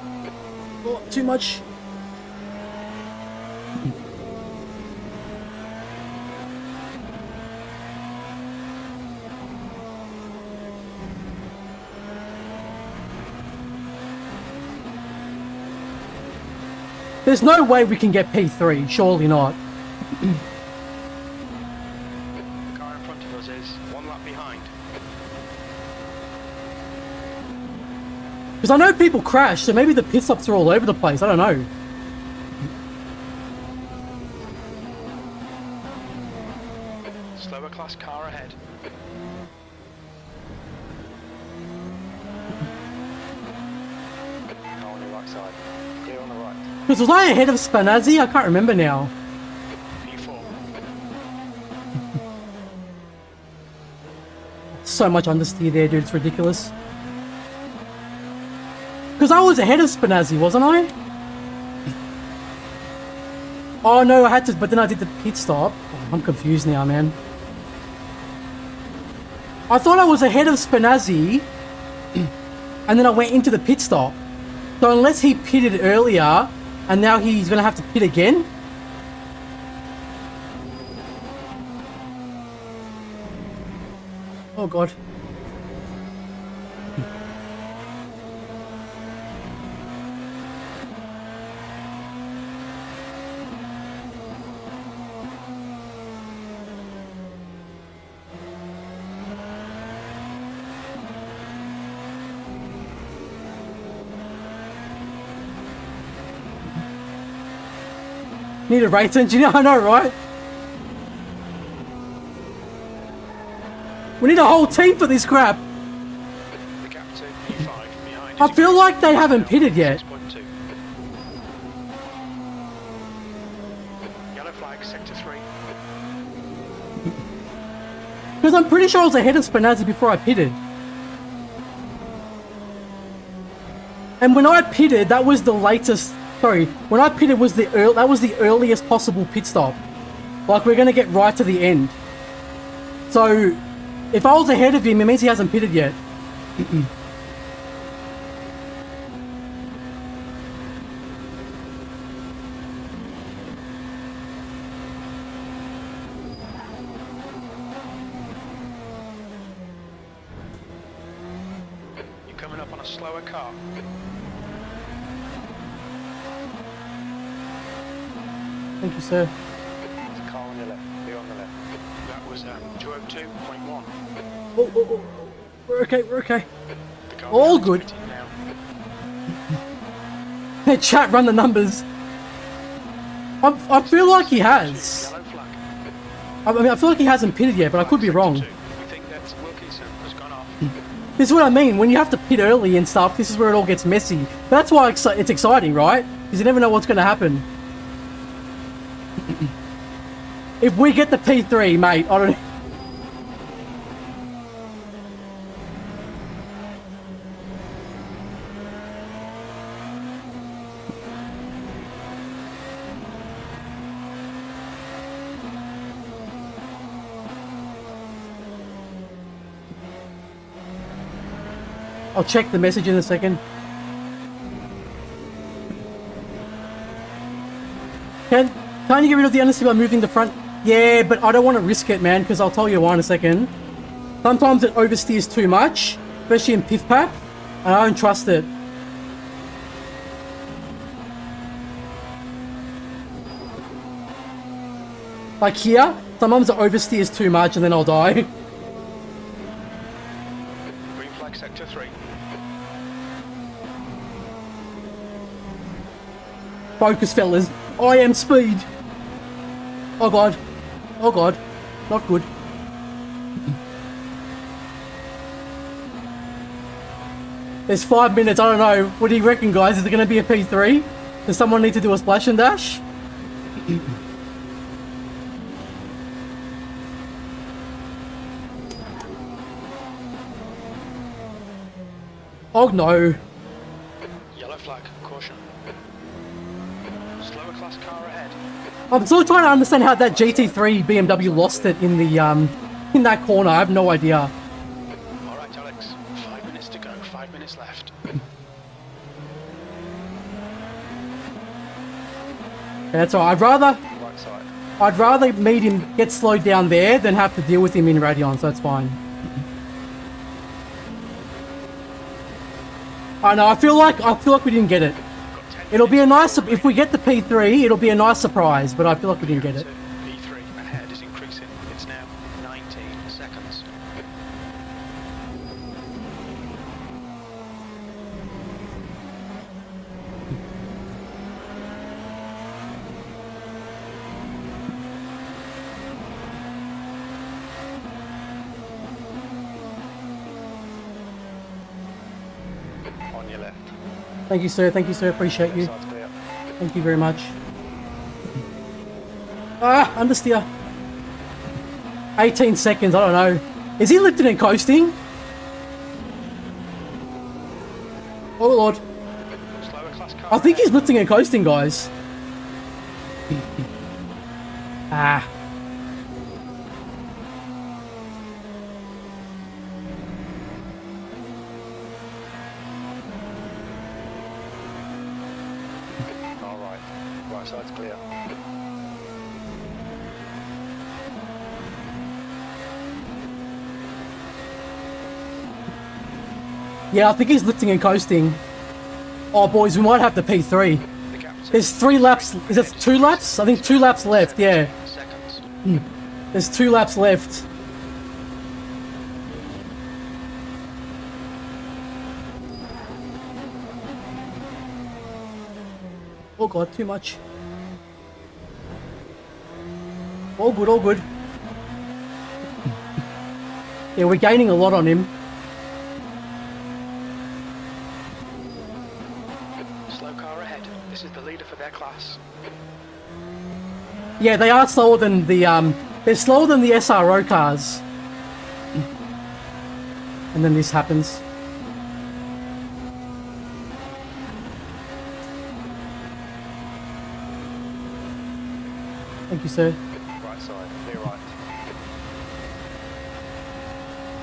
Oh, too much. There's no way we can get P3, surely not. The car in front of us is 1 lap behind. Because I know people crash, so maybe the pit stops are all over the place, I don't know. Slower class car ahead. Car on your right side. Clear on the right. Because was I ahead of Spanazzi? I can't remember now. P4. So much understeer there, dude, it's ridiculous. Because I was ahead of Spanazzi, wasn't I? Oh no, I had to, but then I did the pit stop. Oh, I'm confused now, man. I thought I was ahead of Spanazzi, and then I went into the pit stop. So unless he pitted earlier, and now he's going to have to pit again? Oh god. Need a race engineer? I know, right? We need a whole team for this crap. The gap to P5 behind. I feel like they haven't pitted yet. 6.2. Yellow flag, sector 3. Because I'm pretty sure I was ahead of Spinazzi before I pitted. And when I pitted, that was the latest... Sorry, when I pitted was that was the earliest possible pit stop. Like, we're going to get right to the end. So, if I was ahead of him, it means he hasn't pitted yet. You're coming up on a slower car. Thank you, sir. There's a car on your left. You're on the left. That was 202.1. Oh. We're okay, we're okay. The car All behind good. is pitting now. Hey, chat, run the numbers. I feel like he has. Yellow flag. I mean, I feel like he hasn't pitted yet, but I could be wrong. We think that Wilkinson has gone off. This is what I mean. When you have to pit early and stuff, this is where it all gets messy. That's why it's exciting, right? Because you never know what's going to happen. If we get the P3, mate, I don't... I'll check the message in a second. Can't you get rid of the understeer by moving the front? Yeah, but I don't want to risk it, man, because I'll tell you why in a second. Sometimes it oversteers too much, especially in Piff Pack, and I don't trust it. Like here, sometimes it oversteers too much and then I'll die. Green flag sector 3. Focus, fellas. I am speed. Oh god. Oh god. Not good. There's 5 minutes. I don't know. What do you reckon, guys? Is it going to be a P3? Does someone need to do a splash and dash? Oh no. Yellow flag. Caution. Slower class car ahead. I'm still trying to understand how that GT3 BMW lost it in the in that corner. I have no idea. Alright, Alex. 5 minutes to go. 5 minutes left. Yeah, that's all right. Right side. I'd rather meet him get slowed down there than have to deal with him in Radion, so that's fine. I know, I feel like we didn't get it. It'll be a nice, if we get the P3, it'll be a nice surprise, but I feel like we didn't get it. P3 ahead is increasing. It's now 19 seconds. On your left. Thank you, sir. Thank you, sir. Appreciate you. Side's clear. Thank you very much. Ah, understeer. 18 seconds, I don't know. Is he lifting and coasting? Oh lord. Slower class car I think ahead. he's lifting and coasting, guys. Ah. Alright. Right side's clear. Yeah, I think he's lifting and coasting. Oh, boys, we might have the P3. The gap's There's 3 laps. Is it 2 laps? I think 2 laps left, yeah. seconds. There's 2 laps left. Oh god, too much. All good, all good. Yeah, we're gaining a lot on him. Slow car ahead. This is the leader for their class. Yeah, they are slower than the they're slower than the SRO cars. And then this happens. Thank you, sir. Right side, clear right.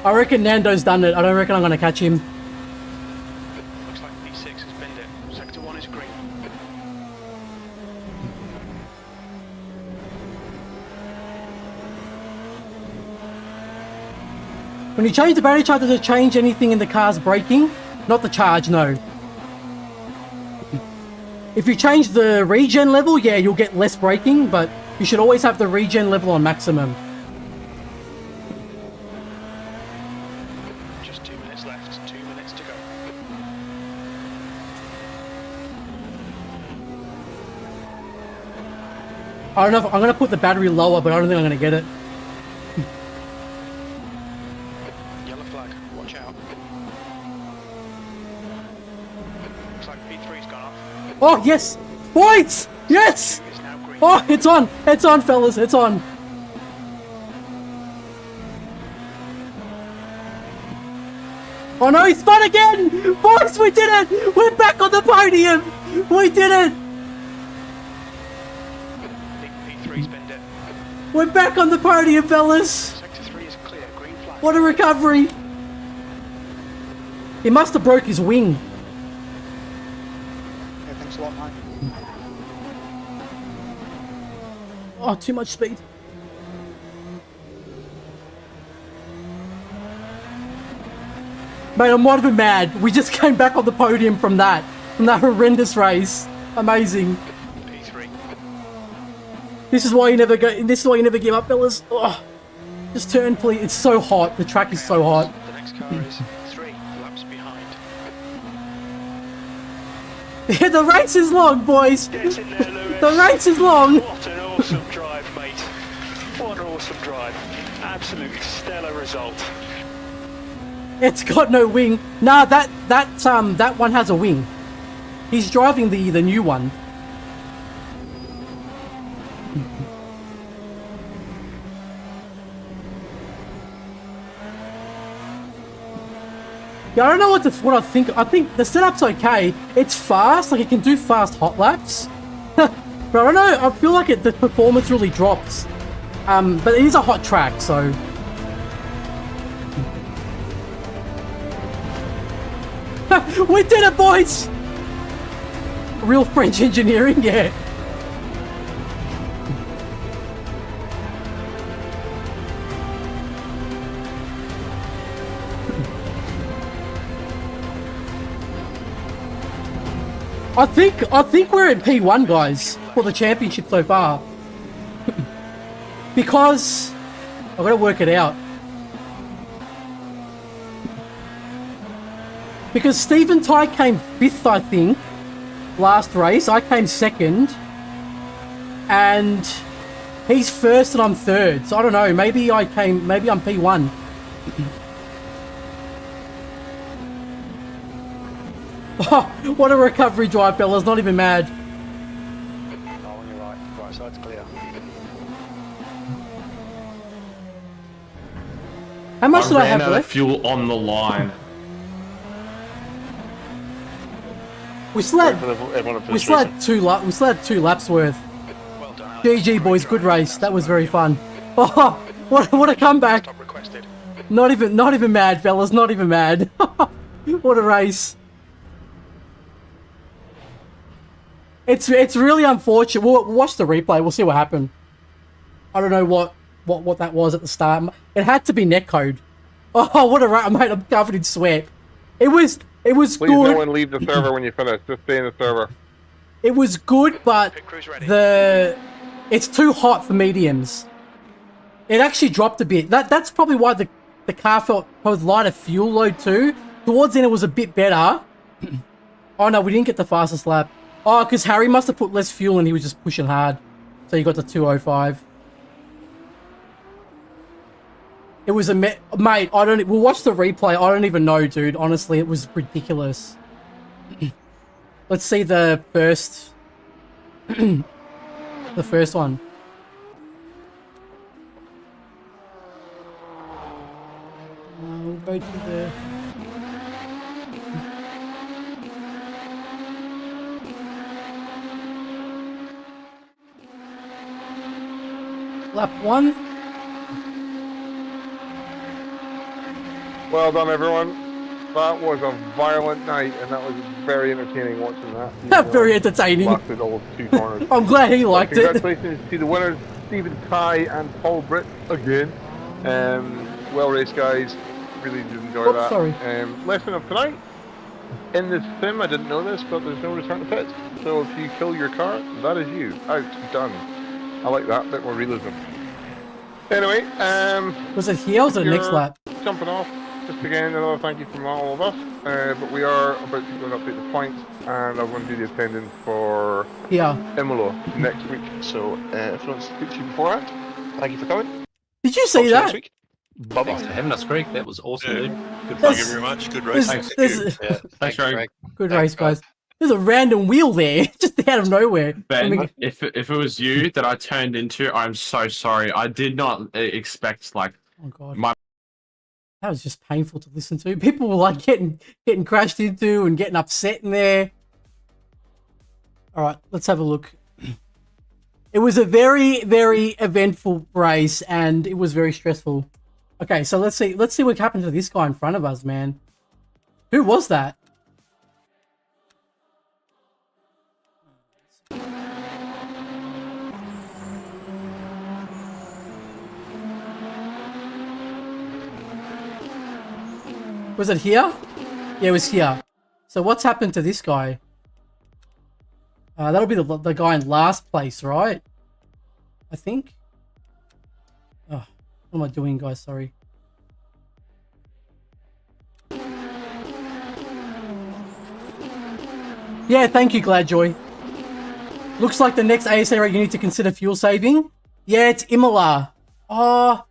I reckon Nando's done it. I don't reckon I'm going to catch him. Looks like P6 has binned it. Sector 1 is green. When you change the battery charge, does it change anything in the car's braking? Not the charge, no. If you change the regen level, yeah, you'll get less braking, but you should always have the regen level on maximum. Just 2 minutes left, 2 minutes to go. I don't know if I'm going to put the battery lower, but I don't think I'm going to get it. Yellow flag, watch out. Looks like P3's gone off. Oh, yes! Boys! Yes! It's now green. Oh, it's on! It's on, fellas, it's on! Oh no, he spun again! Boys, we did it! We're back on the podium! We did it! P3's binned it. We're back on the podium, fellas! Sector 3 is clear, green flag. What a recovery! He must have broke his wing. Yeah, thanks a lot, mate. Oh, too much speed. Mate, I'm not even mad. We just came back on the podium from that horrendous race. Amazing. P3. This is why you never go. This is why you never give up, fellas. Oh, just turn, please. It's so hot. The track is so hot. The next car is 3 laps behind. The race is long, boys. Get in there, Lewis. The race is long. What an awesome drive, mate. What an awesome drive. Absolutely stellar result. It's got no wing. Nah, that one has a wing. He's driving the new one. Yeah, I don't know what I think. I think the setup's okay. It's fast, like it can do fast hot laps. But I don't know. I feel like the performance really drops. But it is a hot track, so. We did it, boys! Real French engineering, yeah. I think we're in P1, guys, for the championship so far. Because I've got to work it out. Because Stephen Ty came 5th, I think, last race. I came 2nd. And he's 1st and I'm 3rd. So I don't know, maybe I'm P1. Oh, what a recovery drive, fellas. Not even mad. Oh, on your right. Right side's clear. How much did I have ran out of left? fuel on the line. We still had Everyone we still had 2 laps worth. Well done, Alex. GG, boys, good race. That was very fun. Oh, what a comeback. Stop requested. Not even mad, fellas. Not even mad. What a race. It's really unfortunate. We'll watch the replay. We'll see what happened. I don't know what that was at the start. It had to be netcode. Oh, what a race, mate! I'm covered in sweat. It was Please, good. no one leave the server when you finish. Just stay in the server. It was good, but Pit crew's ready. it's too hot for mediums. It actually dropped a bit. That's probably why the car felt with lighter fuel load too. Towards the end, it was a bit better. Oh no, we didn't get the fastest lap. Oh, because Harry must have put less fuel and he was just pushing hard. So you got to 2:05. It was a mate. We'll watch the replay. I don't even know, dude. Honestly, it was ridiculous. Let's see the first, the first one. go to the... Lap 1. Well done, everyone. That was a violent night, and that was very entertaining watching that. Very entertaining. Lasted all 2 corners. I'm glad he liked it. Congratulations to the winners, Stephen Ty and Paul Britt again. Well raced, guys. Really did enjoy that. Sorry. Lesson of tonight. In this sim, I didn't know this, but there's no return to pits. So if you kill your car, that is you. Out. Done. I like that. Bit more realism. Anyway, Was it here or was it the next you're lap? jumping off. Just again, another thank you from all of us. But we are about to go and update the points, and I'm going to do the attendance for Here. Imola next week. So if I don't speak to you beforehand, thank you for coming. Did you see that? Bye Thanks for bye. having us, Greg. That was awesome, dude. Good Thank fun. you very much. Good race. There's- Thank you. there's- Yeah, Thanks, Greg. Good Thanks, race, guys. There's a random wheel there, just out of nowhere. Ben, I mean, if it was you that I turned into, I'm so sorry. I did not expect, like, oh god, my... that was just painful to listen to. People were like getting crashed into and getting upset in there. All right, let's have a look. It was a very, very eventful race, and it was very stressful. Okay, so let's see what happened to this guy in front of us, man. Who was that? Was it here? Yeah, it was here. So what's happened to this guy? That'll be the guy in last place, right? I think. Oh, what am I doing, guys? Sorry. Yeah, thank you, Gladjoy. Looks like the next ASA rate you need to consider fuel saving. Yeah, it's Imola. Oh,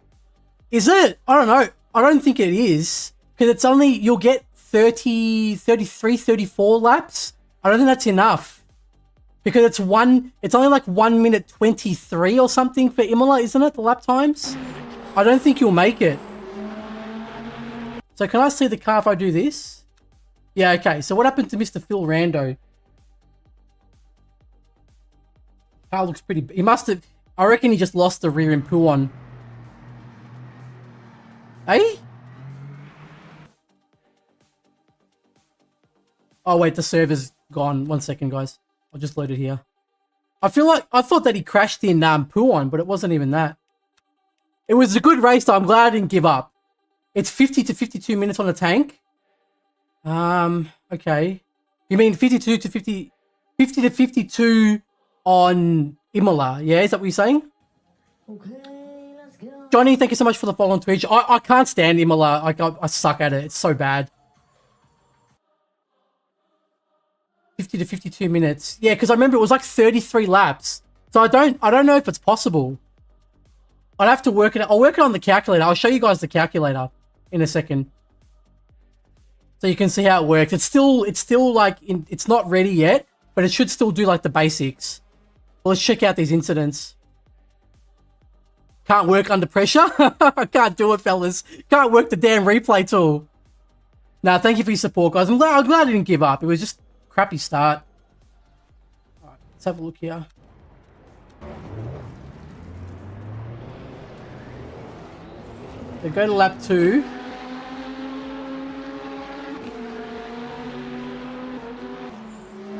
is it? I don't know. I don't think it is. Because it's only, you'll get 30, 33, 34 laps. I don't think that's enough. Because it's only like 1 minute 23 or something for Imola, isn't it? The lap times? I don't think you'll make it. So can I see the car if I do this? Yeah, okay. So what happened to Mr. Phil Rando? Car looks pretty... He must have... I reckon he just lost the rear in Podium. Hey? Oh, wait. The server's gone. 1 second, guys. I'll just load it here. I thought that he crashed in Podium, but it wasn't even that. It was a good race, though. I'm glad I didn't give up. It's 50 to 52 minutes on the tank. Okay. You mean 52 to 50 to 52 on Imola, yeah? Is that what you're saying? Okay, let's go. Johnny, thank you so much for the follow on Twitch. I can't stand Imola. I suck at it. It's so bad. 50 to 52 minutes. Yeah, because I remember it was like 33 laps. So I don't know if it's possible. I'd have to work it out. I'll work it on the calculator. I'll show you guys the calculator in a second. So you can see how it works. It's still like, it's not ready yet, but it should still do like the basics. Well, let's check out these incidents. Can't work under pressure? I can't do it, fellas. Can't work the damn replay tool. Nah, thank you for your support, guys. I'm glad I didn't give up. It was just a crappy start. Alright, let's have a look here. So go to lap 2.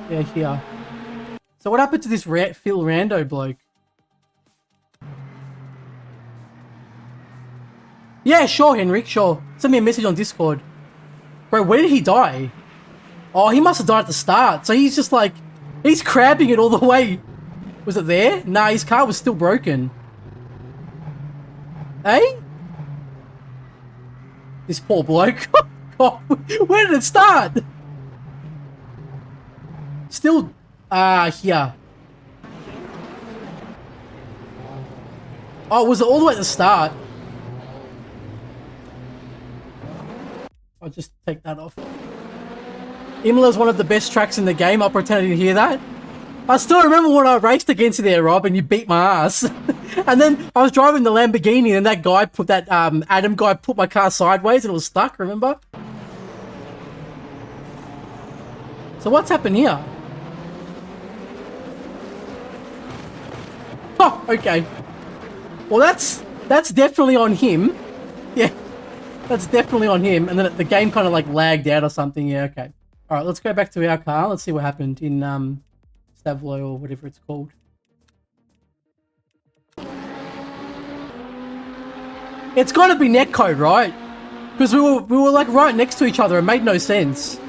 Yeah, here. So what happened to this Phil Rando bloke? Yeah, sure, Henrik, sure. Send me a message on Discord. Bro, where did he die? Oh, he must have died at the start. So he's just like... He's crabbing it all the way. Was it there? Nah, his car was still broken. Hey? This poor bloke. God, where did it start? Still... here. Oh, was it all the way at the start? I'll just take that off. Imola is one of the best tracks in the game. I'll pretend I didn't hear that. I still remember when I raced against you there, Rob, and you beat my ass. And then I was driving the Lamborghini, and that guy put that Adam guy put my car sideways, and it was stuck. Remember? So what's happened here? Oh, okay. Well, that's definitely on him. Yeah, that's definitely on him. And then the game kind of like lagged out or something. Yeah, okay. All right, let's go back to our car. Let's see what happened in Stavlo or whatever it's called. It's got to be netcode, right? Because we were like right next to each other. It made no sense.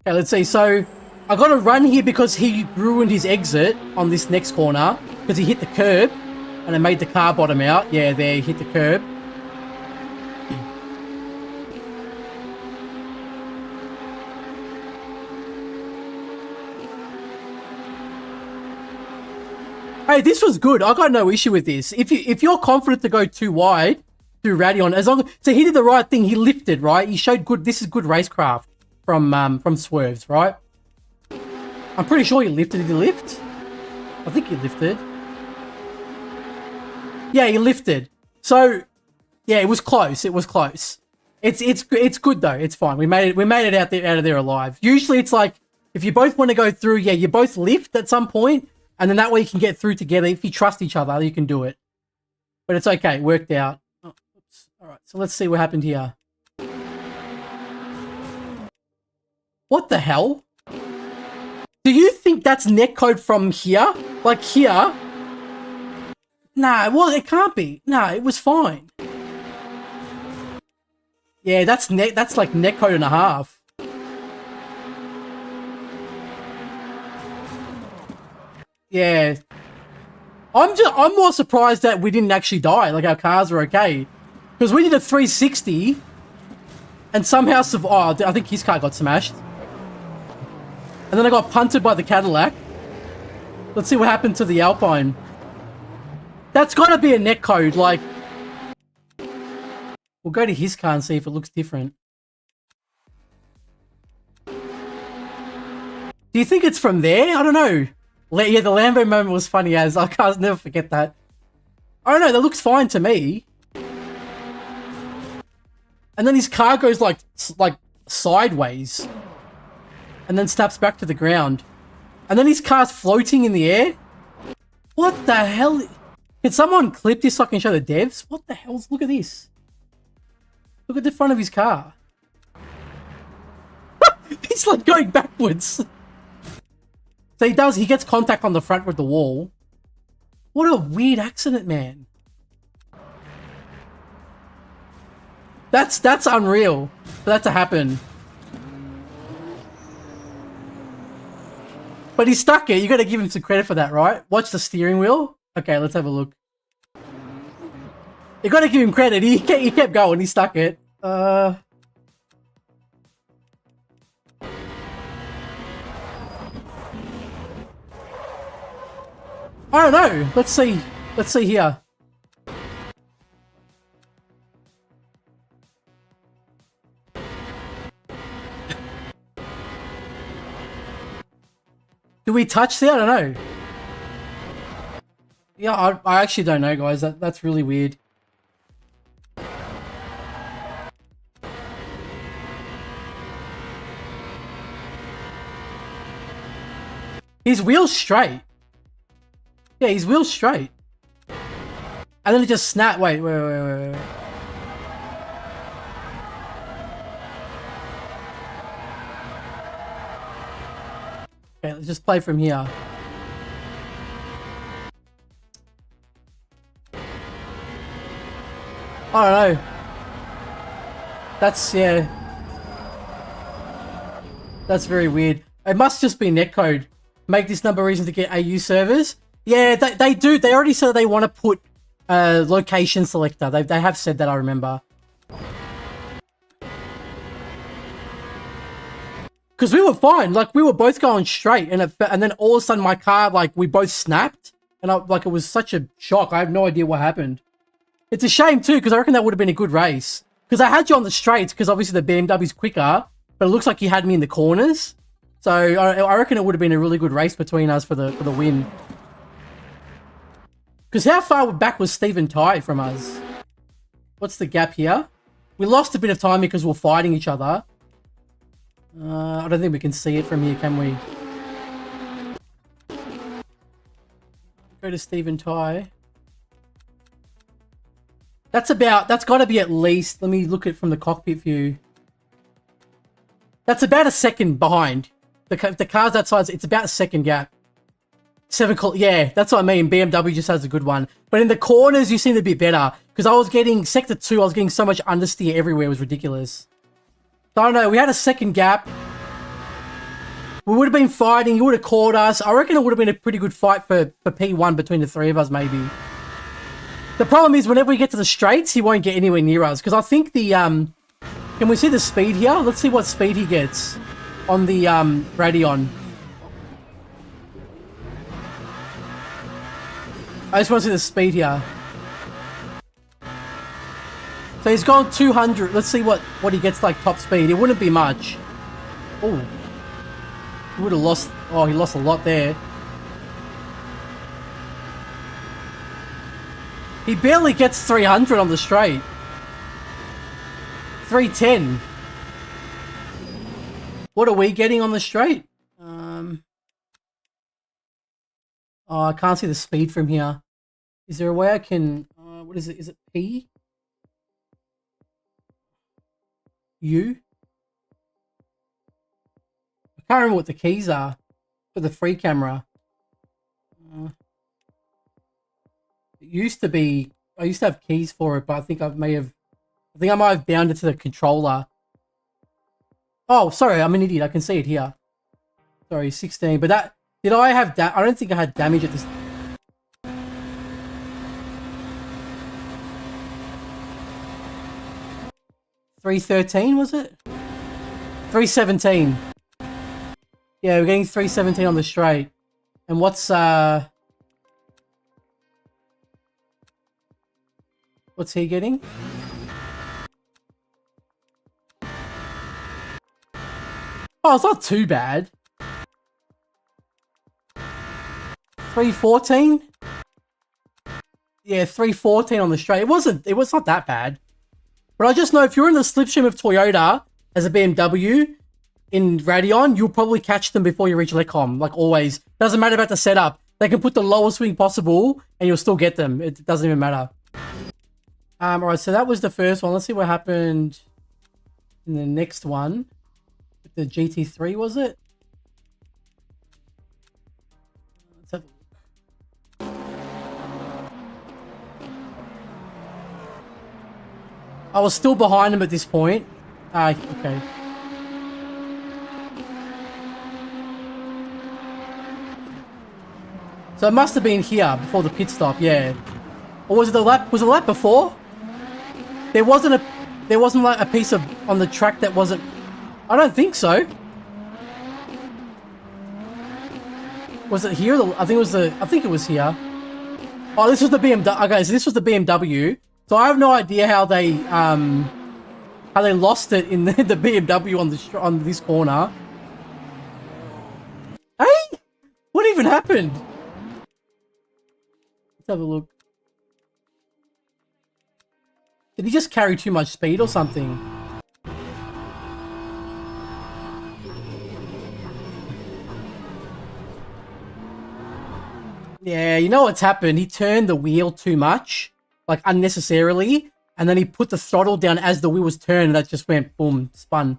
Okay, let's see. So I got to run here because he ruined his exit on this next corner because he hit the curb and it made the car bottom out. Yeah, there, he hit the curb. Hey, this was good. I got no issue with this. If you're confident to go too wide, too ratty on, as long as, so he did the right thing. He lifted, right? He showed good. This is good racecraft from swerves, right? I'm pretty sure he lifted. Did he lift? I think he lifted. Yeah, he lifted. So, yeah, it was close. It was close. It's good though. It's fine. We made it out of there alive. Usually, it's like if you both want to go through, yeah, you both lift at some point. And then that way you can get through together. If you trust each other, you can do it. But it's okay. It worked out. Oh, oops. All right. So let's see what happened here. What the hell? Do you think that's netcode from here? Like here? Nah, well, it can't be. Nah, it was fine. Yeah, that's like netcode and a half. Yeah, I'm more surprised that we didn't actually die. Like our cars are okay, because we did a 360, and somehow survived. Oh, I think his car got smashed, and then I got punted by the Cadillac. Let's see what happened to the Alpine. That's got to be a netcode. Like, we'll go to his car and see if it looks different. Do you think it's from there? I don't know. Yeah, the Lambo moment was funny as. I can't never forget that. I don't know, that looks fine to me. And then his car goes like sideways. And then snaps back to the ground. And then his car's floating in the air. What the hell? Can someone clip this so I can show the devs? What the hell? Look at this. Look at the front of his car. He's like going backwards. So he gets contact on the front with the wall. What a weird accident, man. That's unreal for that to happen. But he stuck it. You gotta give him some credit for that, right? Watch the steering wheel. Okay, let's have a look. You gotta give him credit. He kept going. He stuck it. I don't know. Let's see. Let's see here. Do we touch there? I don't know. Yeah, I actually don't know, guys. That's really weird. His wheel's straight. Yeah, his wheel's straight. And then it just snapped. Wait. Okay, let's just play from here. I don't know. That's, yeah. That's very weird. It must just be netcode. Make this number reason to get AU servers. Yeah, they do. They already said they want to put a location selector. They have said that, I remember. Because we were fine. Like, we were both going straight. And then all of a sudden my car, like, we both snapped. And it was such a shock. I have no idea what happened. It's a shame, too, because I reckon that would have been a good race. Because I had you on the straights, because obviously the BMW's quicker, but it looks like you had me in the corners. So I reckon it would have been a really good race between us for the win. Because how far back was Stephen Ty from us? What's the gap here? We lost a bit of time because we were fighting each other. I don't think we can see it from here, can we? Go to Stephen Ty. That's got to be at least, let me look at it from the cockpit view. That's about a second behind. The cars outside, it's about a second gap. Yeah, that's what I mean. BMW just has a good one. But in the corners, you seem to be better. Because I was getting, Sector 2, I was getting so much understeer everywhere. It was ridiculous. So I don't know, we had a second gap. We would have been fighting, you would have caught us. I reckon it would have been a pretty good fight for P1 between the three of us, maybe. The problem is, whenever we get to the straights, he won't get anywhere near us. Because I think the, can we see the speed here? Let's see what speed he gets on the, Radeon. I just want to see the speed here. So he's gone 200. Let's see what he gets like top speed. It wouldn't be much. Oh. He would have lost. Oh, he lost a lot there. He barely gets 300 on the straight. 310. What are we getting on the straight? Oh, I can't see the speed from here. Is there a way I can... what is it? Is it P? U? I can't remember what the keys are for the free camera. It used to be... I used to have keys for it, but I think I might have bound it to the controller. Oh, sorry, I'm an idiot. I can see it here. Sorry, 16. But that... Did I have that? I don't think I had damage at this. 313 was it? 317. Yeah, we're getting 317 on the straight. And what's he getting? Oh, it's not too bad. 314? Yeah, 314 on the straight. It was not that bad. But I just know if you're in the slipstream of Toyota as a BMW in Radeon, you'll probably catch them before you reach Lecom, like always. Doesn't matter about the setup. They can put the lowest swing possible and you'll still get them. It doesn't even matter. Alright, so that was the first one. Let's see what happened in the next one. The GT3, was it? Let's have a look. I was still behind him at this point. Okay. So it must have been here before the pit stop, yeah. Or was it the lap? Was it the lap before? There wasn't like a piece of on the track that wasn't. I don't think so. Was it here? I think it was here. Oh, this was the BMW. Okay, so this was the BMW. So I have no idea how they lost it in the BMW on this corner. Hey, what even happened? Let's have a look. Did he just carry too much speed or something? Yeah, you know what's happened? He turned the wheel too much, like unnecessarily, and then he put the throttle down as the wheel was turned, and that just went boom, spun.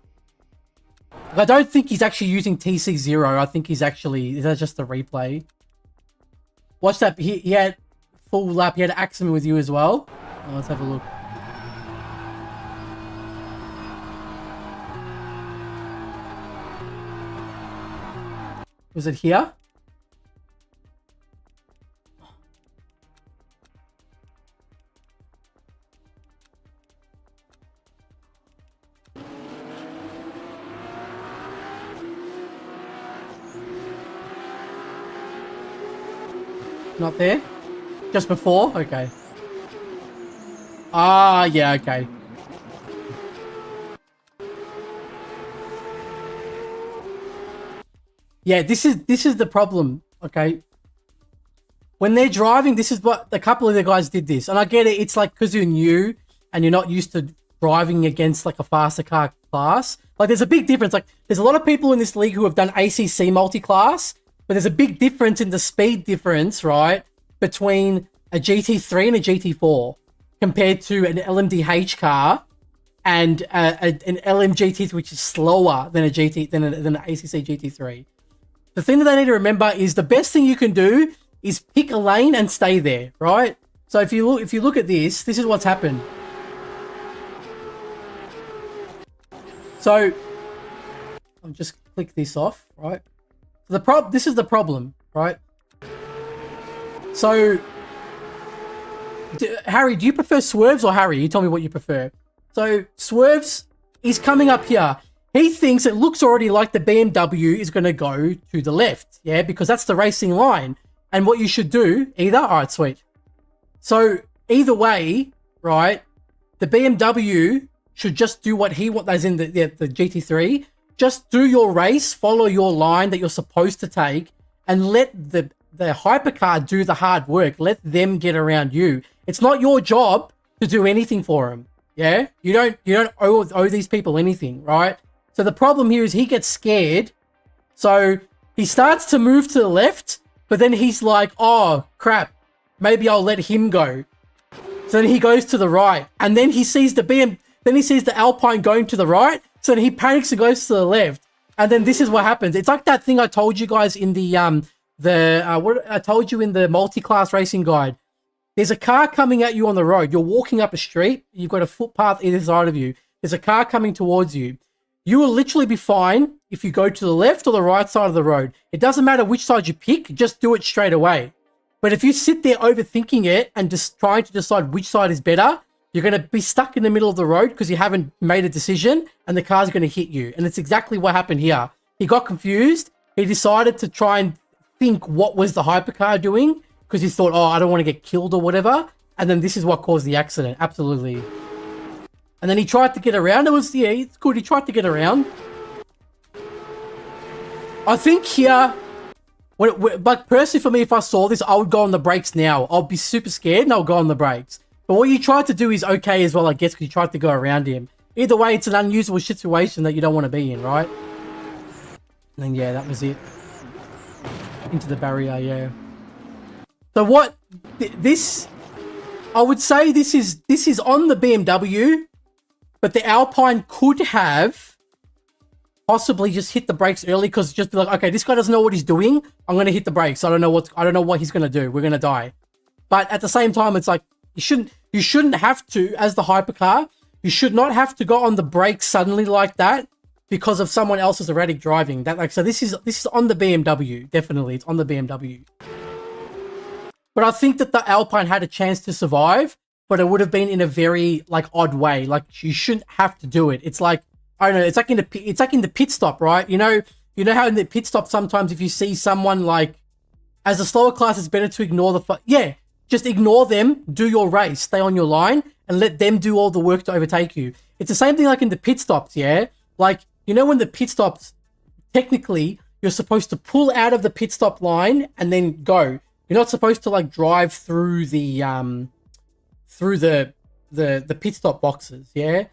Like, I don't think he's actually using TC0. I think he's actually, that's just the replay. Watch that. He had full lap. He had an accident with you as well. Oh, let's have a look. Was it here? Not there? Just before? Okay. Ah, yeah, okay. Yeah, this is the problem. Okay. When they're driving, this is what a couple of the guys did this. And I get it. It's like because you're new and you're not used to driving against like a faster car class. Like there's a big difference. Like there's a lot of people in this league who have done ACC multi-class, but there's a big difference in the speed difference, right? Between a GT3 and a GT4 compared to an LMDH car and an LMGT, which is slower than a GT than an ACC GT3. The thing that they need to remember is the best thing you can do is pick a lane and stay there, right? So if you look at this is what's happened. So I'll just click this off, right? This is the problem, right? So Harry, do you prefer swerves or Harry? You tell me what you prefer. So swerves is coming up here. He thinks it looks already like the BMW is going to go to the left, yeah, because that's the racing line. And what you should do, all right, sweet. So either way, right, the BMW should just do what he wants, as in the GT3. Just do your race, follow your line that you're supposed to take, and let the hypercar do the hard work. Let them get around you. It's not your job to do anything for them. Yeah, you don't owe these people anything, right? So the problem here is he gets scared, so he starts to move to the left. But then he's like, oh, crap, maybe I'll let him go. So then he goes to the right. And then he sees then he sees the Alpine going to the right. So then he panics and goes to the left. And then this is what happens. It's like that thing I told you guys in what I told you in the multi-class racing guide. There's a car coming at you on the road. You're walking up a street. You've got a footpath either side of you. There's a car coming towards you. You will literally be fine if you go to the left or the right side of the road. It doesn't matter which side you pick, just do it straight away. But if you sit there overthinking it and just trying to decide which side is better, you're going to be stuck in the middle of the road because you haven't made a decision and the car's going to hit you. And it's exactly what happened here. He got confused. He decided to try and think what was the hypercar doing because he thought, oh, I don't want to get killed or whatever. And then this is what caused the accident. Absolutely. And then he tried to get around. It's good. He tried to get around. I think here, but personally for me, if I saw this, I would go on the brakes now. I'll be super scared and I'll go on the brakes. But what you tried to do is okay as well, I guess, because you tried to go around him. Either way, it's an unusual situation that you don't want to be in, right? And then, yeah, that was it. Into the barrier, yeah. So what, this, I would say this is on the BMW. But the Alpine could have possibly just hit the brakes early because just be like, okay, this guy doesn't know what he's doing. I'm going to hit the brakes. I don't know what he's going to do. We're going to die. But at the same time, it's like you shouldn't have to, as the hypercar, you should not have to go on the brakes suddenly like that because of someone else's erratic driving. So this is on the BMW. Definitely, it's on the BMW. But I think that the Alpine had a chance to survive. But it would have been in a very like odd way. Like you shouldn't have to do it. It's like, I don't know. It's like in the pit stop, right? You know how in the pit stop sometimes if you see someone like, as a slower class, it's better to ignore just ignore them. Do your race, stay on your line, and let them do all the work to overtake you. It's the same thing like in the pit stops, yeah. Like when the pit stops, technically you're supposed to pull out of the pit stop line and then go. You're not supposed to like drive through the pit stop boxes, yeah?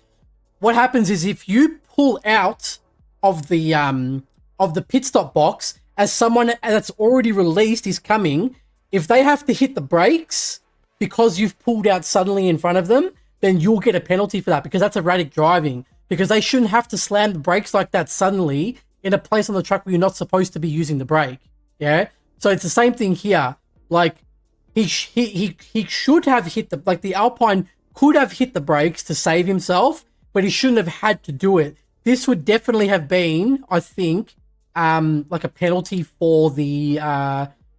What happens is if you pull out of the pit stop box as someone that's already released is coming, if they have to hit the brakes because you've pulled out suddenly in front of them, then you'll get a penalty for that because that's erratic driving. Because they shouldn't have to slam the brakes like that suddenly in a place on the track where you're not supposed to be using the brake, yeah? So it's the same thing here. Like, he should have hit the Alpine could have hit the brakes to save himself, but he shouldn't have had to do it. This would definitely have been, I think, like a penalty for the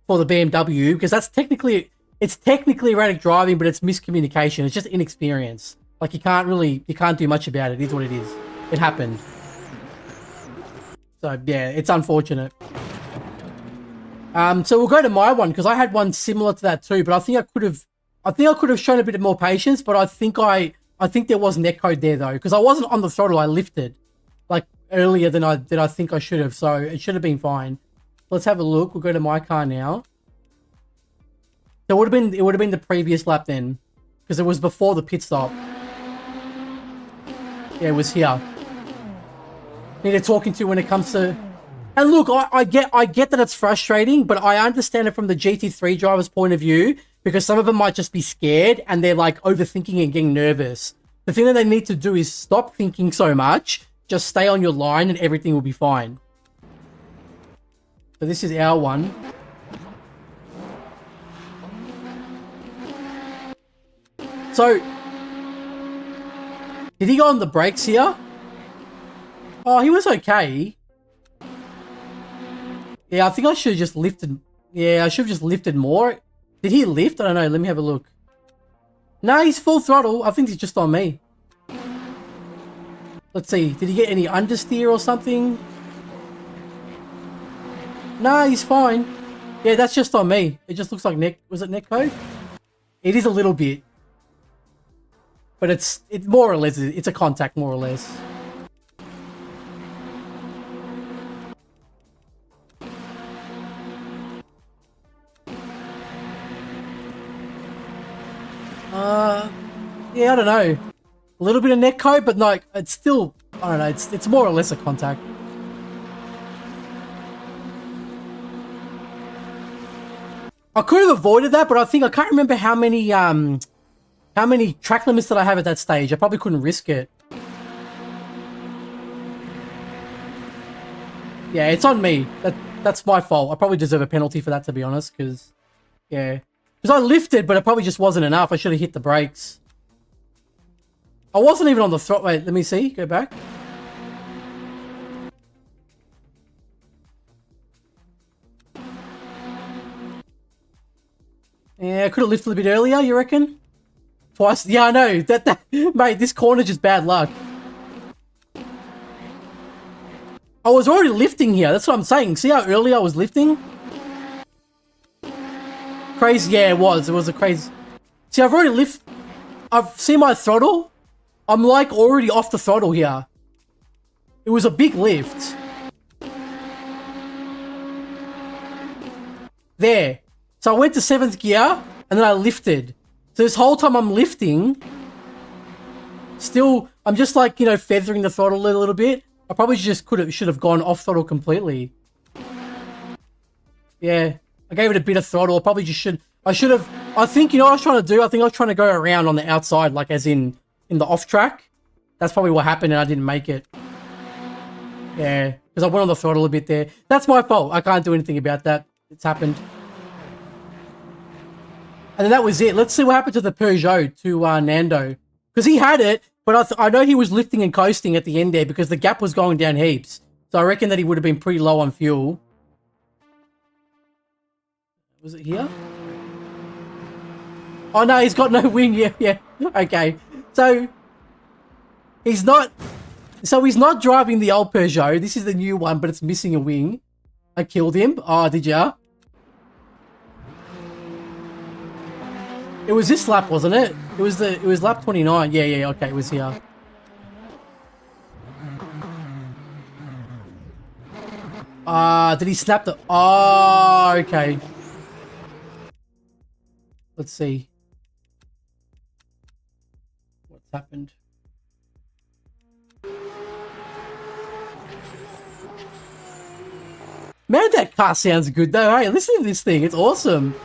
BMW because it's technically erratic driving, but it's miscommunication. It's just inexperience. Like you can't do much about it. It is what it is. It happened. So yeah, it's unfortunate. So we'll go to my one because I had one similar to that too, but I think I could have shown a bit more patience, but I think there was netcode there though because I wasn't on the throttle. I lifted like earlier than I think I should have, so it should have been fine. Let's have a look. We'll go to my car now. So it would have been the previous lap then, because it was before the pit stop. Yeah, it was here. Need to talking to when it comes to. And look, I get that it's frustrating, but I understand it from the GT3 driver's point of view, because some of them might just be scared and they're like overthinking and getting nervous. The thing that they need to do is stop thinking so much, just stay on your line and everything will be fine. So this is our one. So, did he go on the brakes here? Oh, he was okay. Yeah, I think I should have just lifted. Yeah, I should have just lifted more. Did he lift? I don't know. Let me have a look. No, he's full throttle. I think he's just on me. Let's see. Did he get any understeer or something? No, he's fine. Yeah, that's just on me. It just looks like neck. Was it neck code? It is a little bit. But it's more or less, it's a contact more or less. Yeah, I don't know. A little bit of neck coat, but no, it's still, I don't know, it's more or less a contact. I could have avoided that, but I can't remember how many track limits did I have at that stage. I probably couldn't risk it. Yeah, it's on me. That's my fault. I probably deserve a penalty for that, to be honest, because, yeah. Because I lifted, but it probably just wasn't enough. I should have hit the brakes. I wasn't even on the throttle. Wait, let me see. Go back. Yeah, I could have lifted a bit earlier, you reckon? Twice? Yeah, I know. That mate, this corner just bad luck. I was already lifting here. That's what I'm saying. See how early I was lifting? Crazy. Yeah, it was. It was a crazy. See, I've already I've seen my throttle. I'm like already off the throttle here. It was a big lift. There. So I went to 7th gear and then I lifted. So this whole time I'm lifting, still, I'm just like, you know, feathering the throttle a little bit. I probably just should have gone off throttle completely. Yeah, I gave it a bit of throttle. I probably just I think, you know what I was trying to do? I think I was trying to go around on the outside, like as in the off track. That's probably what happened and I didn't make it. Yeah, because I went on the throttle a bit there. That's my fault. I can't do anything about that. It's happened. And then that was it. Let's see what happened to the Peugeot, to Nando. Because he had it, but I know he was lifting and coasting at the end there because the gap was going down heaps. So I reckon that he would have been pretty low on fuel. Was it here? Oh no, he's got no wing. Yeah. Okay. So he's not driving the old Peugeot. This is the new one, but it's missing a wing. I killed him. Oh, did ya? It was this lap, wasn't it? It was lap 29. Yeah, okay, it was here. Did he snap the... Oh, okay. Let's see. What's happened? Man, that car sounds good though. Hey, listen to this thing. It's awesome.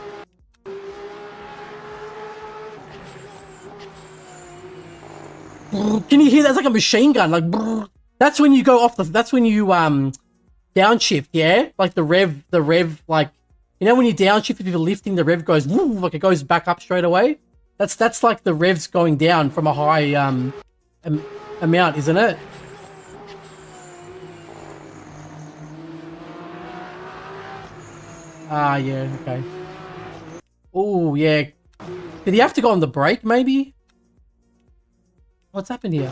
Can you hear that? It's like a machine gun. Like, that's when you go off the... That's when you, downshift, yeah? Like the rev, like... You know when you downshift, if you're lifting, the rev goes... Like it goes back up straight away? That's like the revs going down from a high, amount, isn't it? Ah, yeah, okay. Oh, yeah. Did he have to go on the brake, maybe? What's happened here?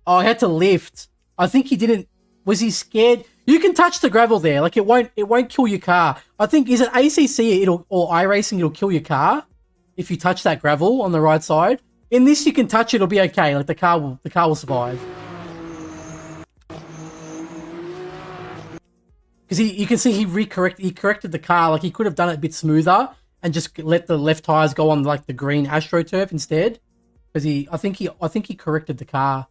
Oh, I had to lift. I think he didn't... Was he scared? You can touch the gravel there. Like, it won't kill your car. I think, is it ACC or iRacing, it'll kill your car if you touch that gravel on the right side. In this, you can touch it, it'll be okay. Like, the car will survive. because you can see he corrected the car. Like he could have done it a bit smoother and just let the left tires go on like the green AstroTurf instead. Because I think he corrected the car.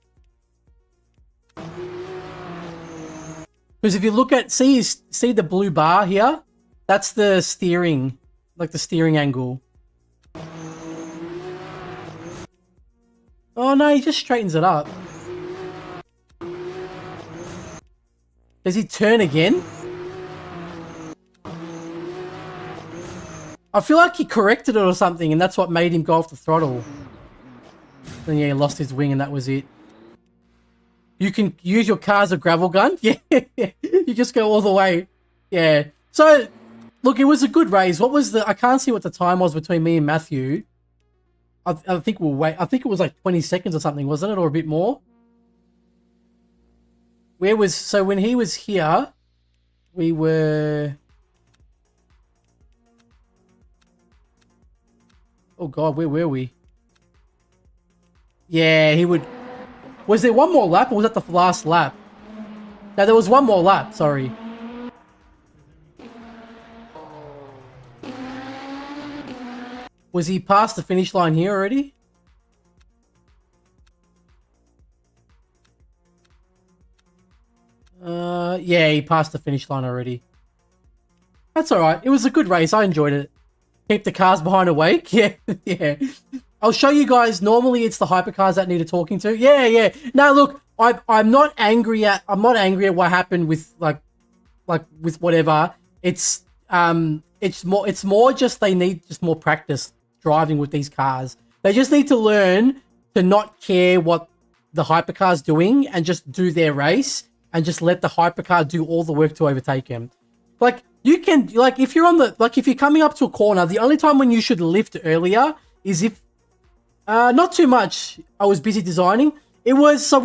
Because if you look at see the blue bar here, that's the steering, like the steering angle. Oh no, he just straightens it up. Does he turn again? I feel like he corrected it or something, and that's what made him go off the throttle. Then yeah, he lost his wing, and that was it. You can use your car as a gravel gun. Yeah, you just go all the way. Yeah. So, look, it was a good race. What was the? I can't see what the time was between me and Matthew. I think we'll wait. I think it was like 20 seconds or something, wasn't it, or a bit more? So when he was here, we were. Oh God, where were we? Yeah, he would. Was there one more lap, or was that the last lap? No, there was one more lap. Sorry. Was he past the finish line here already? Yeah, he passed the finish line already. That's alright. It was a good race. I enjoyed it. Keep the cars behind awake. Yeah, yeah. I'll show you guys. Normally, it's the hypercars that need a talking to. Yeah, yeah. Now, look, I'm not angry at what happened with like with whatever. It's more just they need just more practice driving with these cars. They just need to learn to not care what the hypercar's doing and just do their race and just let the hypercar do all the work to overtake him. Like you can, like if you're if you're coming up to a corner, the only time when you should lift earlier is if not too much. I was busy designing. It was so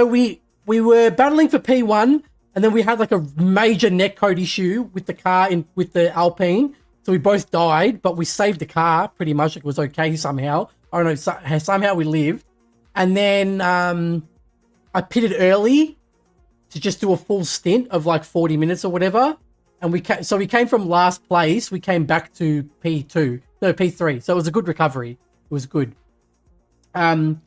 we were battling for P1 and then we had like a major netcode issue with the car with the Alpine. So we both died, but we saved the car pretty much. It was okay somehow. I don't know, somehow we lived. And then I pitted early to just do a full stint of like 40 minutes or whatever. And we came from last place. We came back to P3. So it was a good recovery. It was good. What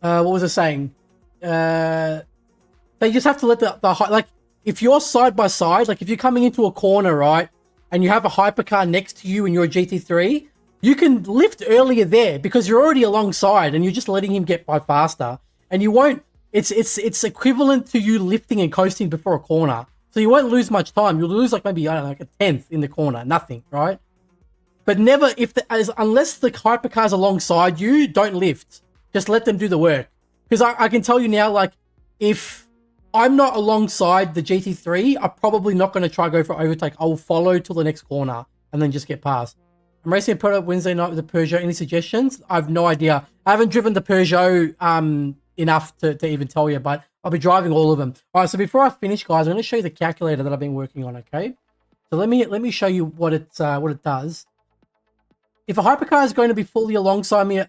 was I saying? They just have to let like if you're side by side, like if you're coming into a corner, right, and you have a hypercar next to you and you're a GT3, you can lift earlier there because you're already alongside and you're just letting him get by faster. And you won't. It's equivalent to you lifting and coasting before a corner. So you won't lose much time. You'll lose like maybe, I don't know, like a 10th in the corner. Nothing, right? But never, unless the hypercar's alongside you, don't lift. Just let them do the work. Because I can tell you now, like, if I'm not alongside the GT3, I'm probably not going to try go for overtake. I will follow till the next corner and then just get past. I'm racing a product Wednesday night with the Peugeot. Any suggestions? I have no idea. I haven't driven the Peugeot enough to even tell you, but I'll be driving all of them. All right, so before I finish, guys, I'm going to show you the calculator that I've been working on, okay? So let me show you what it does. If a hypercar is going to be fully alongside me,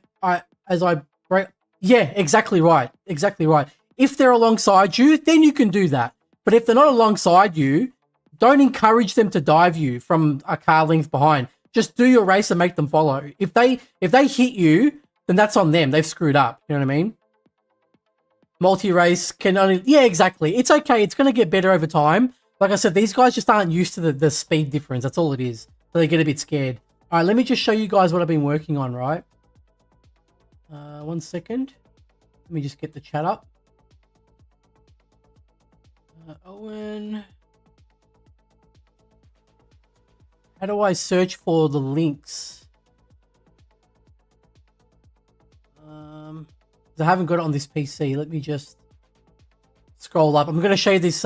yeah, exactly right. Exactly right. If they're alongside you, then you can do that. But if they're not alongside you, don't encourage them to dive you from a car length behind. Just do your race and make them follow. If they hit you, then that's on them. They've screwed up. You know what I mean? Multi-race can only... Yeah, exactly. It's okay. It's going to get better over time. Like I said, these guys just aren't used to the speed difference. That's all it is. So they get a bit scared. All right, let me just show you guys what I've been working on, right? 1 second. Let me just get the chat up. Owen. How do I search for the links? I haven't got it on this PC. Let me just scroll up. I'm going to show you this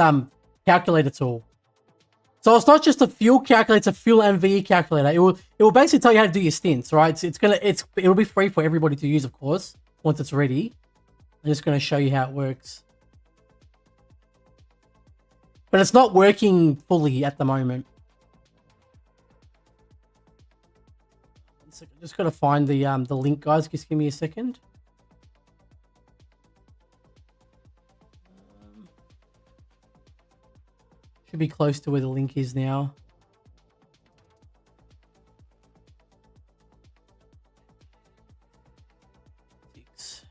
calculator tool. So it's not just a fuel calculator, it's a fuel and VE calculator. It will basically tell you how to do your stints, right? It'll be free for everybody to use, of course, once it's ready. I'm just going to show you how it works. But it's not working fully at the moment. I'm just going to find the link, guys. Just give me a second. Should Should be close to where the link is now. Is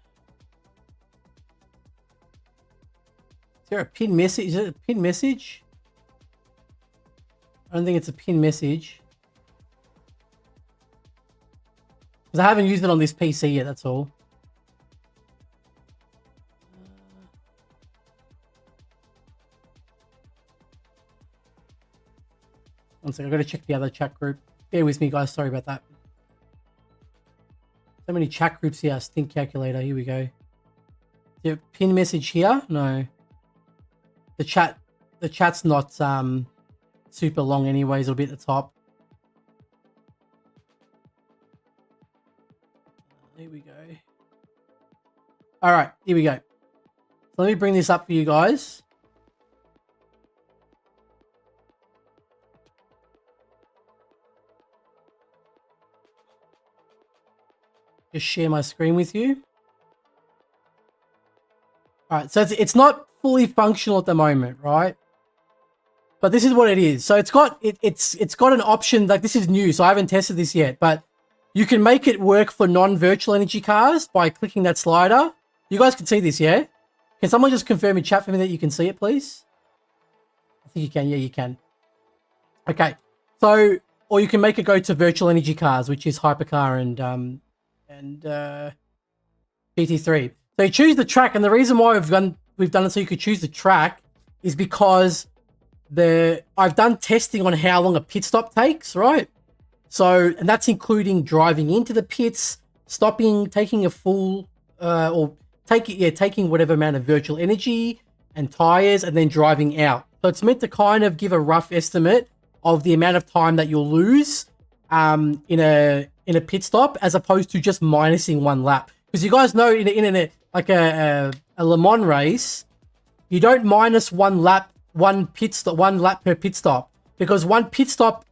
there a pin message? Is it a pin message? I don't think it's a pin message. Because I haven't used it on this PC yet, that's all. One second, I've got to check the other chat group. Bear with me, guys. Sorry about that. So many chat groups here. Stint calculator. Here we go. Is there a pin message here? No. The chat's not super long anyways. It'll be at the top. Here we go. All right, here we go. So let me bring this up for you guys. Just share my screen with you. All right, so it's not fully functional at the moment, right? But this is what it is. So it's got an option, like this is new, so I haven't tested this yet, but you can make it work for non-virtual energy cars by clicking that slider. You guys can see this, yeah? Can someone just confirm in chat for me that you can see it, please? I think you can. Yeah, you can. Okay. So, or you can make it go to virtual energy cars, which is Hypercar and GT3. So you choose the track, and the reason why we've done it so you could choose the track is because I've done testing on how long a pit stop takes, right? So, and that's including driving into the pits, stopping, taking a full, taking whatever amount of virtual energy and tires, and then driving out. So it's meant to kind of give a rough estimate of the amount of time that you'll lose in a pit stop, as opposed to just minusing one lap. Because you guys know in a Le Mans race, you don't minus one lap per pit stop, because one pit stop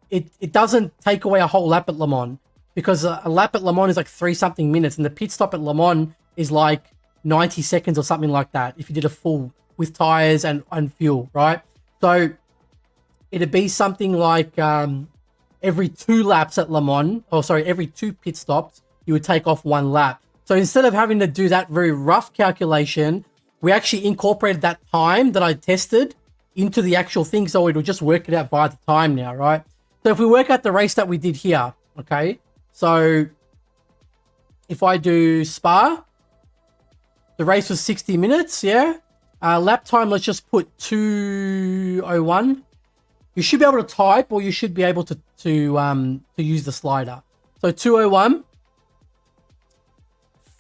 it doesn't take away a whole lap at Le Mans, because a lap at Le Mans is like 3-something minutes, and the pit stop at Le Mans is like 90 seconds or something like that if you did a full with tires and fuel, right? So it'd be something like every 2 laps at Le Mans, every 2 pit stops, you would take off 1 lap. So instead of having to do that very rough calculation, we actually incorporated that time that I tested into the actual thing, so it'll just work it out by the time now, right? So if we work out the race that we did here, okay? So if I do Spa, the race was 60 minutes, yeah? Lap time, let's just put 2:01. You should be able to type, or you should be able to use the slider. So 2:01.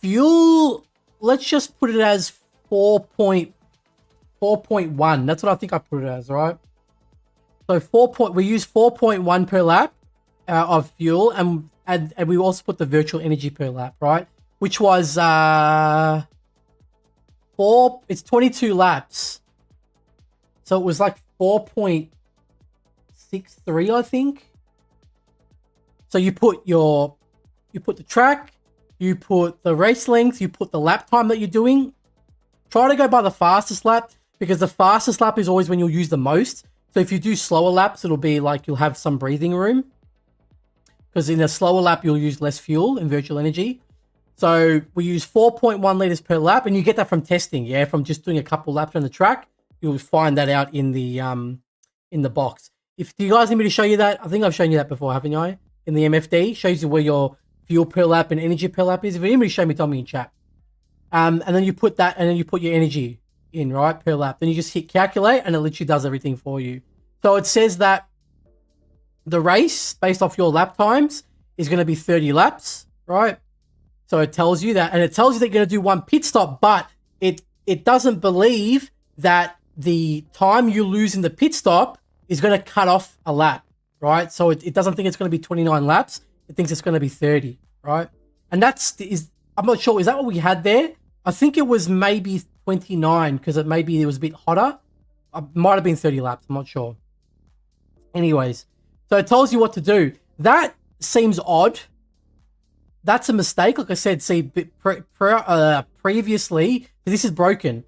Fuel, let's just put it as 4.1. That's what I think I put it as, right? So we use 4.1 per lap of fuel, and we also put the virtual energy per lap, right? Which was it's 22 laps. So it was like 4.63, I think. So you put the track, you put the race length, you put the lap time that you're doing. Try to go by the fastest lap, because the fastest lap is always when you'll use the most. So if you do slower laps, it'll be like you'll have some breathing room, because in a slower lap, you'll use less fuel and virtual energy. So we use 4.1 liters per lap, and you get that from testing, yeah, from just doing a couple laps on the track. You'll find that out in the box. Do you guys need me to show you that? I think I've shown you that before, haven't I? In the MFD, shows you where your fuel per lap and energy per lap is. If you need me to show me, tell me in chat. And then you put that, and then you put your energy in, right, per lap. Then you just hit calculate, and it literally does everything for you. So it says that the race, based off your lap times, is going to be 30 laps, right? So it tells you that, and it tells you that you're going to do 1 pit stop, but it doesn't believe that the time you lose in the pit stop is going to cut off a lap, right? So it doesn't think it's going to be 29 laps. It thinks it's going to be 30, right? And I'm not sure, is that what we had there? I think it was maybe 29, because it was a bit hotter. It might have been 30 laps, I'm not sure. Anyways, so it tells you what to do. That seems odd. That's a mistake. Like I said, see, previously, this is broken.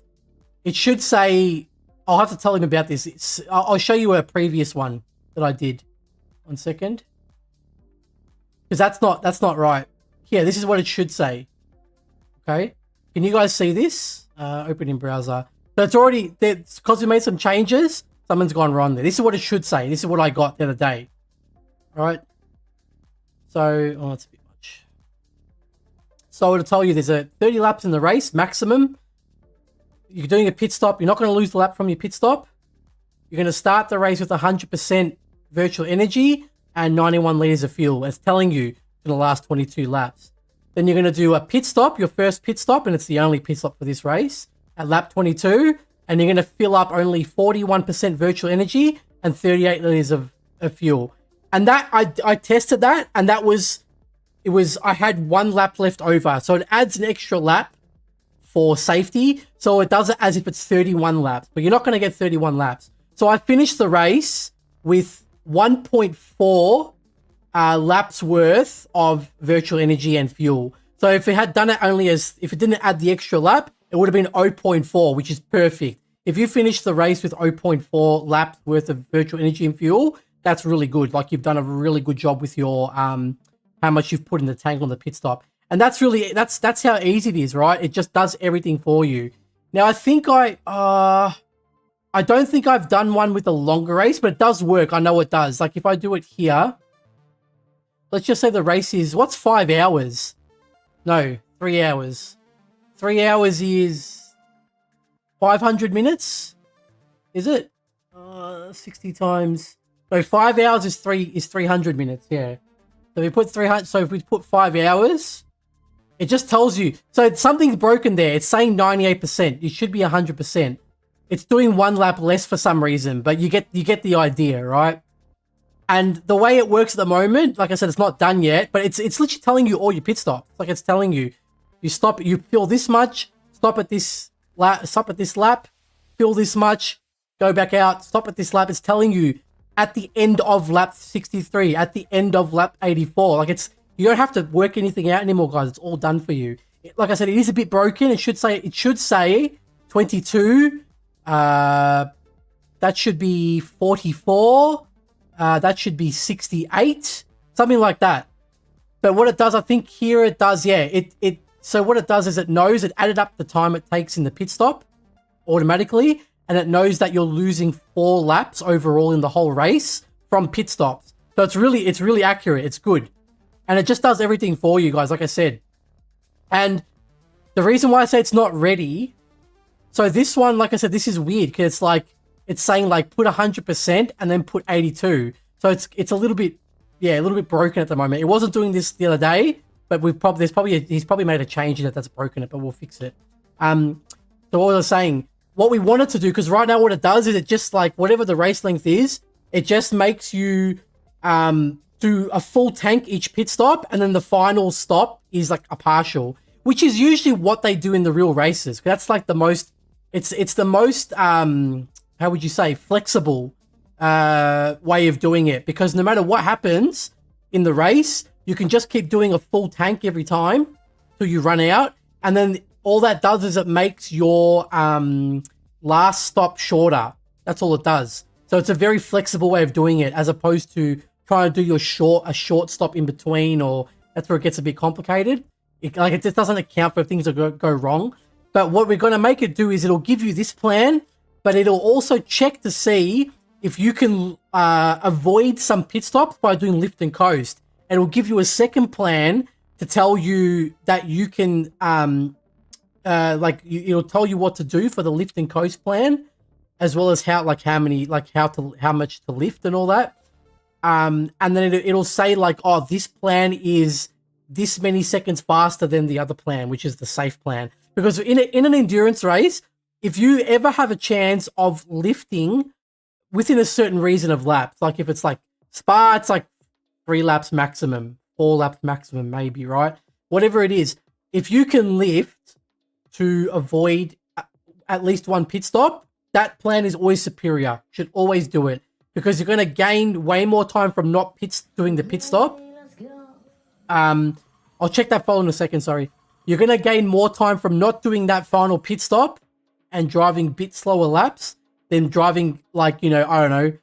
It should say I'll have to tell him about this. I'll show you a previous one that I did. 1 second. Because that's not right. Here, this is what it should say. Okay. Can you guys see this? Open in browser. So it's already, because we made some changes, something's gone wrong there. This is what it should say. This is what I got the other day. All right. So, oh, that's a bit much. So it'll tell you there's a 30 laps in the race, maximum. You're doing a pit stop. You're not going to lose the lap from your pit stop. You're going to start the race with 100% virtual energy and 91 liters of fuel. It's telling you for the last 22 laps. Then you're going to do a pit stop, your first pit stop, and it's the only pit stop for this race, at lap 22, and you're going to fill up only 41% virtual energy and 38 liters of fuel. And that, I tested that, and I had 1 lap left over. So it adds an extra lap for safety. So it does it as if it's 31 laps, but you're not going to get 31 laps. So I finished the race with 1.4 laps worth of virtual energy and fuel. So if it had done it if it didn't add the extra lap, it would have been 0.4, which is perfect. If you finish the race with 0.4 laps worth of virtual energy and fuel, that's really good. Like, you've done a really good job with your how much you've put in the tank on the pit stop. And that's how easy it is, right? It just does everything for you. Now, I think I don't think I've done one with a longer race, but it does work. I know it does. Like, if I do it here, let's just say the race is, what's 5 hours? No, 3 hours. 3 hours is 500 minutes? Is it? 60 times. No, 5 hours is 300 minutes, yeah. So we put 300, so if we put 5 hours, it just tells you. So something's broken there. It's saying 98%. It should be 100%. It's doing 1 lap less for some reason, but you get the idea, right? And the way it works at the moment, like I said, it's not done yet, but it's literally telling you all your pit stops. Like, it's telling you, you stop, you fill this much, stop at this lap, fill this much, go back out, stop at this lap. It's telling you at the end of lap 63, at the end of lap 84. Like, you don't have to work anything out anymore, guys. It's all done for you. Like I said, it is a bit broken. It should say 22. That should be 44. That should be 68. Something like that. But what it does, I think here it does, yeah. So what it does is it knows, it added up the time it takes in the pit stop automatically, and it knows that you're losing 4 laps overall in the whole race from pit stops. So it's really accurate. It's good. And it just does everything for you guys, like I said. And the reason why I say it's not ready, so this one, like I said, this is weird because it's saying like put 100% and then put 82. So it's a little bit broken at the moment. It wasn't doing this the other day, but he's probably made a change in it that's broken it, but we'll fix it. So what I was saying, what we wanted to do, because right now what it does is it just, like, whatever the race length is, it just makes you do a full tank each pit stop, and then the final stop is like a partial, which is usually what they do in the real races. That's like the most, it's the most, how would you say, flexible way of doing it, because no matter what happens in the race, you can just keep doing a full tank every time till you run out, and then all that does is it makes your last stop shorter. That's all it does. So it's a very flexible way of doing it, as opposed to trying to do a short stop in between, or that's where it gets a bit complicated. It just doesn't account for things that go wrong. But what we're going to make it do is it'll give you this plan, but it'll also check to see if you can avoid some pit stops by doing lift and coast. And it'll give you a second plan to tell you that you can, it'll tell you what to do for the lift and coast plan, as well as how much to lift and all that. And then it'll say like, oh, this plan is this many seconds faster than the other plan, which is the safe plan. Because in an endurance race, if you ever have a chance of lifting within a certain reason of laps, like if it's like Spa, it's like 3 laps maximum, 4 laps maximum, maybe, right? Whatever it is, if you can lift to avoid at least 1 pit stop, that plan is always superior. Should always do it, because you're going to gain way more time from not doing the pit stop. I'll check that file in a second, sorry. You're going to gain more time from not doing that final pit stop and driving a bit slower laps than driving like, you know, I don't know,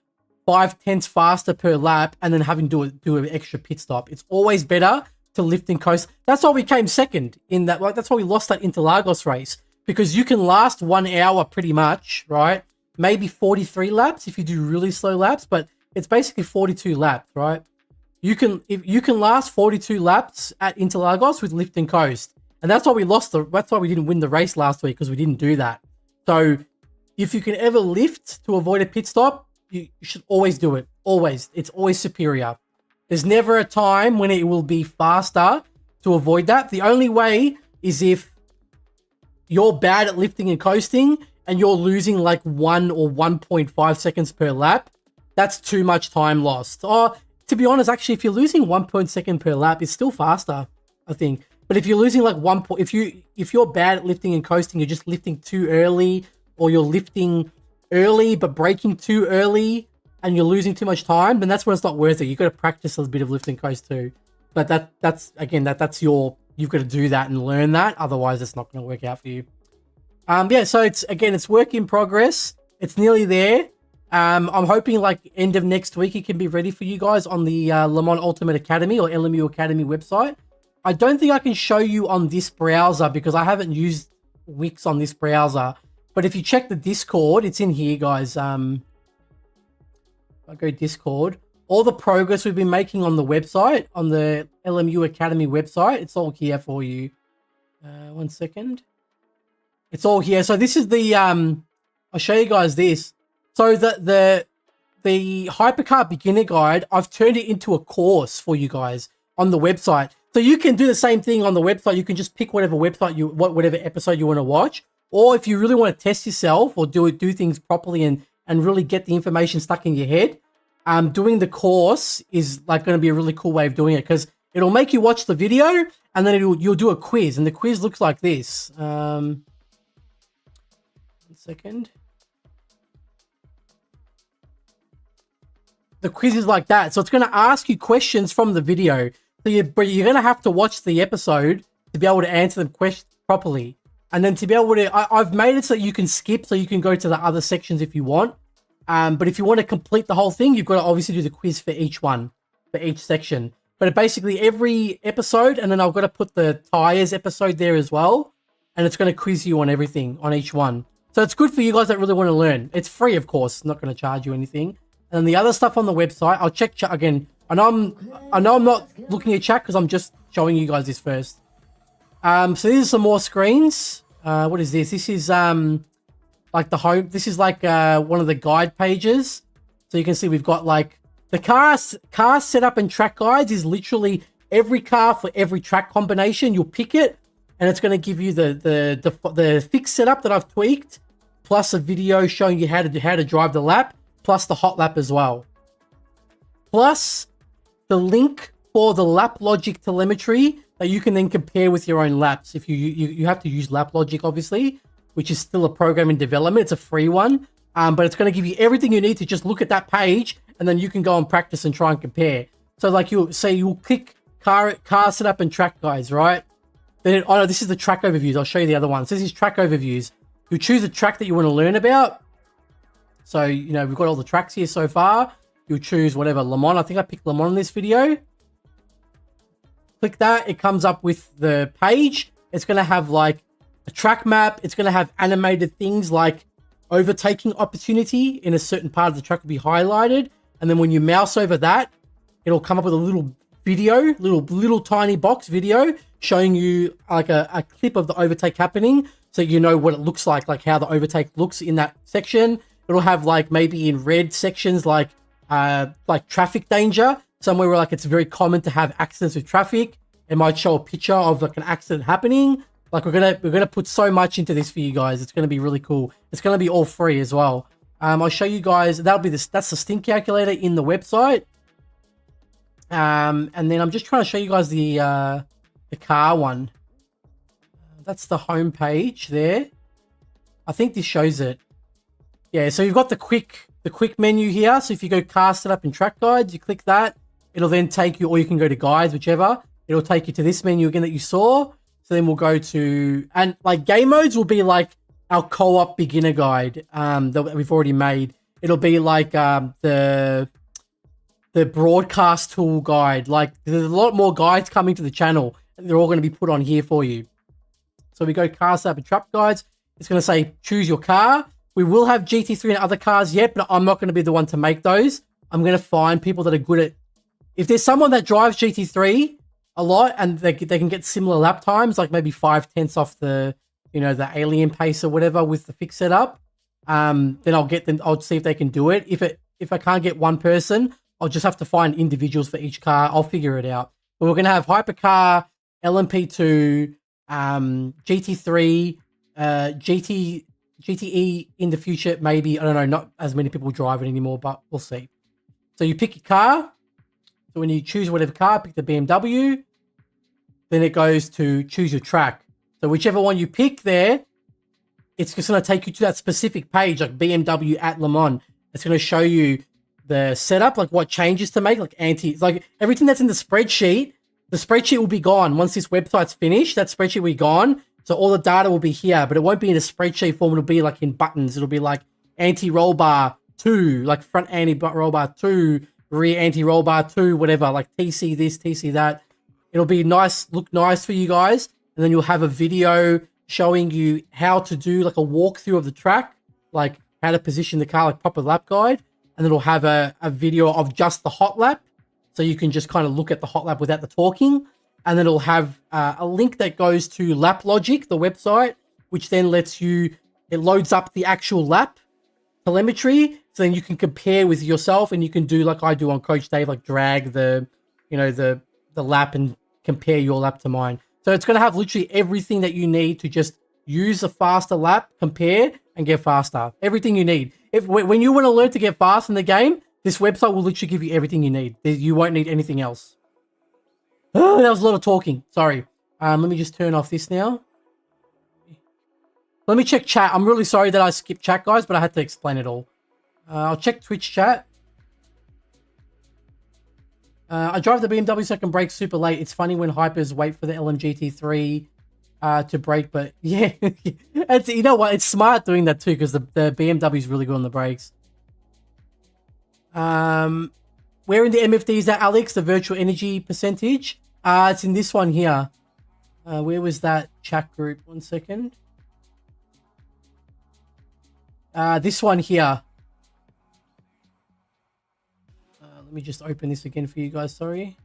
5/10 faster per lap and then having to do an extra pit stop. It's always better to lift and coast. That's why we came second in that. Like, that's why we lost that Interlagos race, because you can last 1 hour pretty much, right? Maybe 43 laps if you do really slow laps, but it's basically 42 laps, right? If you can last 42 laps at Interlagos with lift and coast. And that's why we lost that's why we didn't win the race last week, because we didn't do that. So if you can ever lift to avoid a pit stop, you should always do it. Always. It's always superior. There's never a time when it will be faster to avoid that. The only way is if you're bad at lifting and coasting and you're losing like 1 or 1.5 seconds per lap. That's too much time lost. Or to be honest, actually, if you're losing 1 second per lap, it's still faster, I think. But if you're losing like if you're bad at lifting and coasting, you're just lifting too early, or you're lifting early but braking too early, and you're losing too much time, then that's when it's not worth it. You've got to practice a bit of lift and coast too. But that's you've got to do that and learn that. Otherwise, it's not going to work out for you. Yeah, so it's work in progress. It's nearly there. I'm hoping like end of next week it can be ready for you guys on the Le Mans Ultimate Academy or LMU Academy website. I don't think I can show you on this browser because I haven't used Wix on this browser. But if you check the Discord, it's in here, guys. I go Discord. All the progress we've been making on the website, on the LMU Academy website, it's all here for you. 1 second. It's all here. So this is the I'll show you guys this. So the Hypercar beginner guide, I've turned it into a course for you guys on the website. So you can do the same thing on the website. You can just pick whatever whatever episode you want to watch. Or if you really want to test yourself or do things properly and really get the information stuck in your head, doing the course is like going to be a really cool way of doing it, because it'll make you watch the video and then you'll do a quiz, and the quiz looks like this. 1 second. The quiz is like that. So it's going to ask you questions from the video. So but you're going to have to watch the episode to be able to answer them properly. And then to be able to, I've made it so you can skip, so you can go to the other sections if you want. But if you want to complete the whole thing, you've got to obviously do the quiz for each one, for each section. But basically every episode, and then I've got to put the tires episode there as well. And it's going to quiz you on everything, on each one. So it's good for you guys that really want to learn. It's free, of course. Not going to charge you anything. And the other stuff on the website, I'll check chat again. I know I'm not looking at chat because I'm just showing you guys this first. So these are some more screens. What is this? This is like the home. This is like one of the guide pages. So you can see we've got like the car setup and track guides is literally every car for every track combination. You'll pick it, and it's going to give you the fixed setup that I've tweaked, plus a video showing you how to drive the lap, plus the hot lap as well, plus the link for the lap logic telemetry that you can then compare with your own laps. If you have to use lap logic, obviously, which is still a program in development. It's a free one, but it's going to give you everything you need to just look at that page, and then you can go and practice and try and compare. So like you'll pick car setup and track guides, right? Then this is the track overviews. I'll show you the other ones. This is track overviews. You choose a track that you want to learn about. So, you know, we've got all the tracks here so far. You'll choose whatever, Le Mans. I think I picked Le Mans in this video. Click that. It comes up with the page. It's going to have like a track map. It's going to have animated things like overtaking opportunity in a certain part of the track will be highlighted. And then when you mouse over that, it'll come up with a little video, little tiny box video showing you like a clip of the overtake happening. So you know what it looks like how the overtake looks in that section. It'll have like maybe in red sections like traffic danger, somewhere where like it's very common to have accidents with traffic. It might show a picture of like an accident happening. Like we're gonna put so much into this for you guys. It's gonna be really cool. It's gonna be all free as well. I'll show you guys. That's the stint calculator in the website. And then I'm just trying to show you guys the car one. That's the home page there. I think this shows it. Yeah, so you've got the quick menu here. So if you go car setup and track guides, you click that. It'll then take you, or you can go to guides, whichever. It'll take you to this menu again that you saw. So then we'll go to, and like game modes will be like our co-op beginner guide that we've already made. It'll be like the broadcast tool guide. Like there's a lot more guides coming to the channel. And they're all going to be put on here for you. So we go car setup and trap guides. It's going to say choose your car. We will have GT3 and other cars yet, but I'm not going to be the one to make those. I'm going to find people that are good at... If there's someone that drives GT3 a lot and they can get similar lap times, like maybe 5/10 off the, you know, the alien pace or whatever with the fixed setup, then I'll get them. I'll see if they can do it. If I can't get one person, I'll just have to find individuals for each car. I'll figure it out. But we're going to have Hypercar, LMP2, GT3, GTE in the future, maybe. I don't know, not as many people drive it anymore, but we'll see. So you pick your car. So when you choose whatever car, pick the BMW. Then it goes to choose your track. So whichever one you pick there, it's just going to take you to that specific page, like BMW at Le Mans. It's going to show you the setup, like what changes to make, like like everything that's in the spreadsheet will be gone. Once this website's finished, that spreadsheet will be gone. So all the data will be here, but it won't be in a spreadsheet form. It'll be like in buttons. It'll be like anti-roll bar 2, like front anti-roll bar 2, rear anti-roll bar 2, whatever, like TC this, TC that. It'll be nice, look nice for you guys. And then you'll have a video showing you how to do like a walkthrough of the track, like how to position the car, like proper lap guide. And then it'll have a video of just the hot lap. So you can just kind of look at the hot lap without the talking. And then it'll have a link that goes to Lap Logic, the website, which then lets you, it loads up the actual lap telemetry. So then you can compare with yourself and you can do like I do on Coach Dave, like drag the, you know, the lap and compare your lap to mine. So it's going to have literally everything that you need to just use a faster lap, compare, and get faster. Everything you need. When you want to learn to get fast in the game, this website will literally give you everything you need. You won't need anything else. Oh, that was a lot of talking. Sorry. Let me just turn off this now. Let me check chat. I'm really sorry that I skipped chat, guys, but I had to explain it all. I'll check Twitch chat. I drive the BMW so I can brake super late. It's funny when hypers wait for the LMGT3 to brake, but yeah. You know what? It's smart doing that too because the BMW is really good on the brakes. Where in the MFD is that, Alex? The virtual energy percentage? It's in this one here. Where was that chat group? 1 second. This one here. Let me just open this again for you guys. Sorry.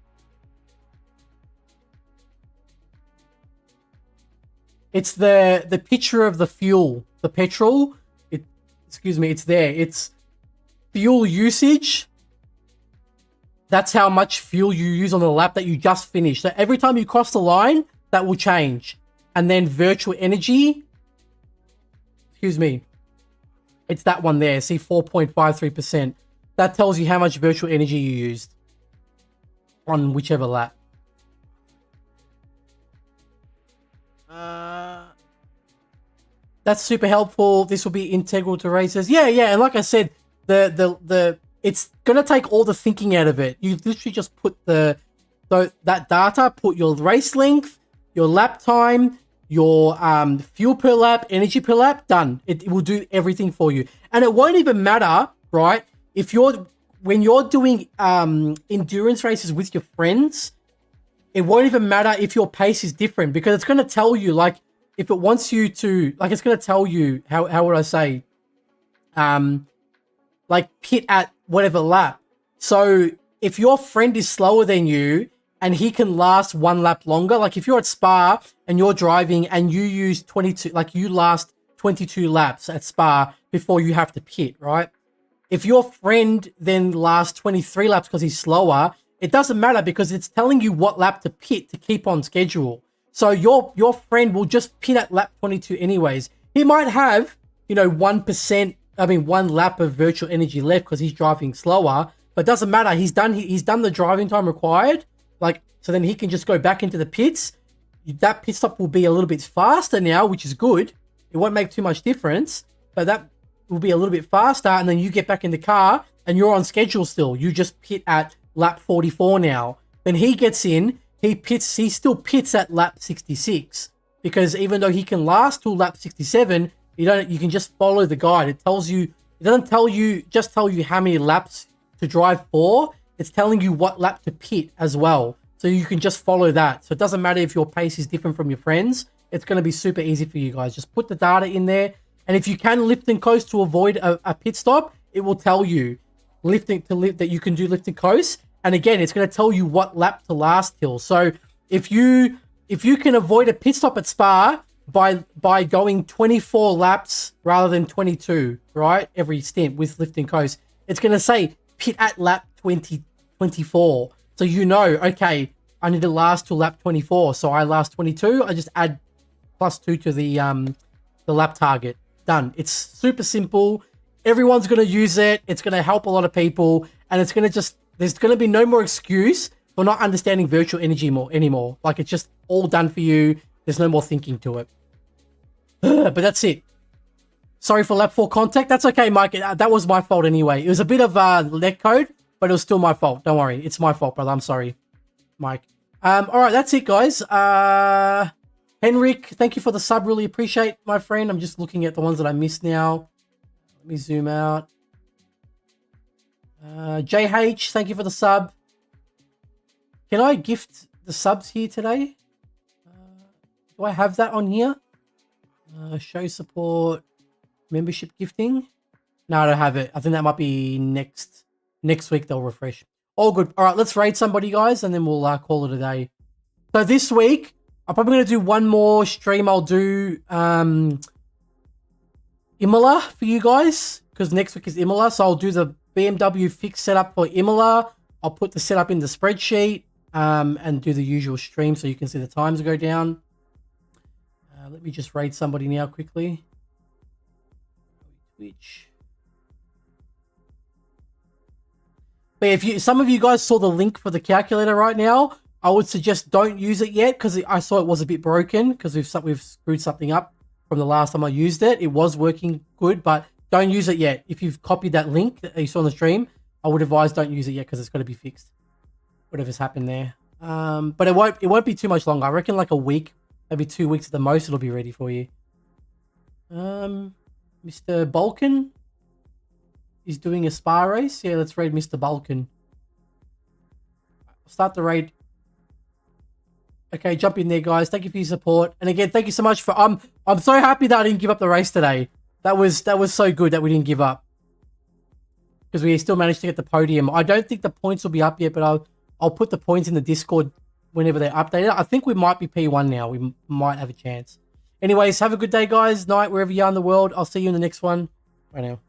It's the picture of the fuel, the petrol. Excuse me. It's there. It's fuel usage. That's how much fuel you use on the lap that you just finished. So every time you cross the line, that will change. And then virtual energy. Excuse me. It's that one there. See, 4.53%. That tells you how much virtual energy you used on whichever lap. That's super helpful. This will be integral to races. Yeah. And like I said, it's gonna take all the thinking out of it. You literally just put that data, put your race length, your lap time, your fuel per lap, energy per lap, done. It will do everything for you. And it won't even matter, right? When you're doing endurance races with your friends, it won't even matter if your pace is different because it's going to tell you, like, if it wants you to, like, it's going to tell you, how would I say, like, pit at whatever lap. So if your friend is slower than you and he can last one lap longer, like if you're at Spa and you're driving and you use 22, like you last 22 laps at Spa before you have to pit, right? If your friend then lasts 23 laps because he's slower, it doesn't matter because it's telling you what lap to pit to keep on schedule. So your friend will just pit at lap 22 anyways. He might have, 1%, one lap of virtual energy left because he's driving slower, but it doesn't matter. He's done the driving time required. Like, so then he can just go back into the pits. That pit stop will be a little bit faster now, which is good. It won't make too much difference, but that will be a little bit faster, and then you get back in the car and you're on schedule still. You just pit at lap 44 now. Then he gets in, he still pits at lap 66 because even though he can last till lap 67, You can just follow the guide. It tells you, it doesn't tell you, just tell you how many laps to drive for. It's telling you what lap to pit as well. So you can just follow that. So it doesn't matter if your pace is different from your friends. It's going to be super easy for you guys. Just put the data in there. And if you can lift and coast to avoid a pit stop, it will tell you that you can do lift and coast. And again, it's going to tell you what lap to last till. So if you can avoid a pit stop at Spa by going 24 laps rather than 22, right? Every stint with lift and coast, it's going to say pit at lap 24. So you know, okay, I need to last till lap 24. So I last 22. I just add +2 to the lap target. Done. It's super simple. Everyone's going to use it. It's going to help a lot of people. And it's going to there's going to be no more excuse for not understanding virtual energy anymore. Like, it's just all done for you. There's no more thinking to it. But that's it. Sorry for lap 4 contact. That's okay, Mike. That was my fault anyway. It was a bit of net code, but it was still my fault. Don't worry. It's my fault, brother. I'm sorry, Mike. All right, that's it, guys. Henrik, thank you for the sub. Really appreciate, my friend. I'm just looking at the ones that I missed now. Let me zoom out. JH, thank you for the sub. Can I gift the subs here today? Do I have that on here? Show support, membership gifting. No, I don't have it. I think that might be next week. They'll refresh. All good. All right, let's raid somebody, guys, and then we'll call it a day. So this week, I'm probably going to do one more stream. I'll do Imola for you guys, because next week is Imola. So I'll do the BMW fix setup for Imola. I'll put the setup in the spreadsheet and do the usual stream so you can see the times go down. Let me just raid somebody now quickly. Twitch. But if some of you guys saw the link for the calculator right now, I would suggest don't use it yet, because I saw it was a bit broken, because we've screwed something up from the last time I used it. It was working good, but don't use it yet. If you've copied that link that you saw on the stream, I would advise don't use it yet, because it's got to be fixed. Whatever's happened there. But it won't be too much longer. I reckon like a week, maybe 2 weeks at the most, it'll be ready for you. Mr. Balkan is doing a spa race. Yeah, let's raid Mr. Balkan. I'll start the raid. Okay, jump in there, guys. Thank you for your support. And again, thank you so much for... I'm so happy that I didn't give up the race today. That was so good that we didn't give up, because we still managed to get the podium. I don't think the points will be up yet, but I'll put the points in the Discord whenever they update it. I think we might be P1 now. We might have a chance. Anyways, have a good day, guys. Night, wherever you are in the world. I'll see you in the next one. Bye now.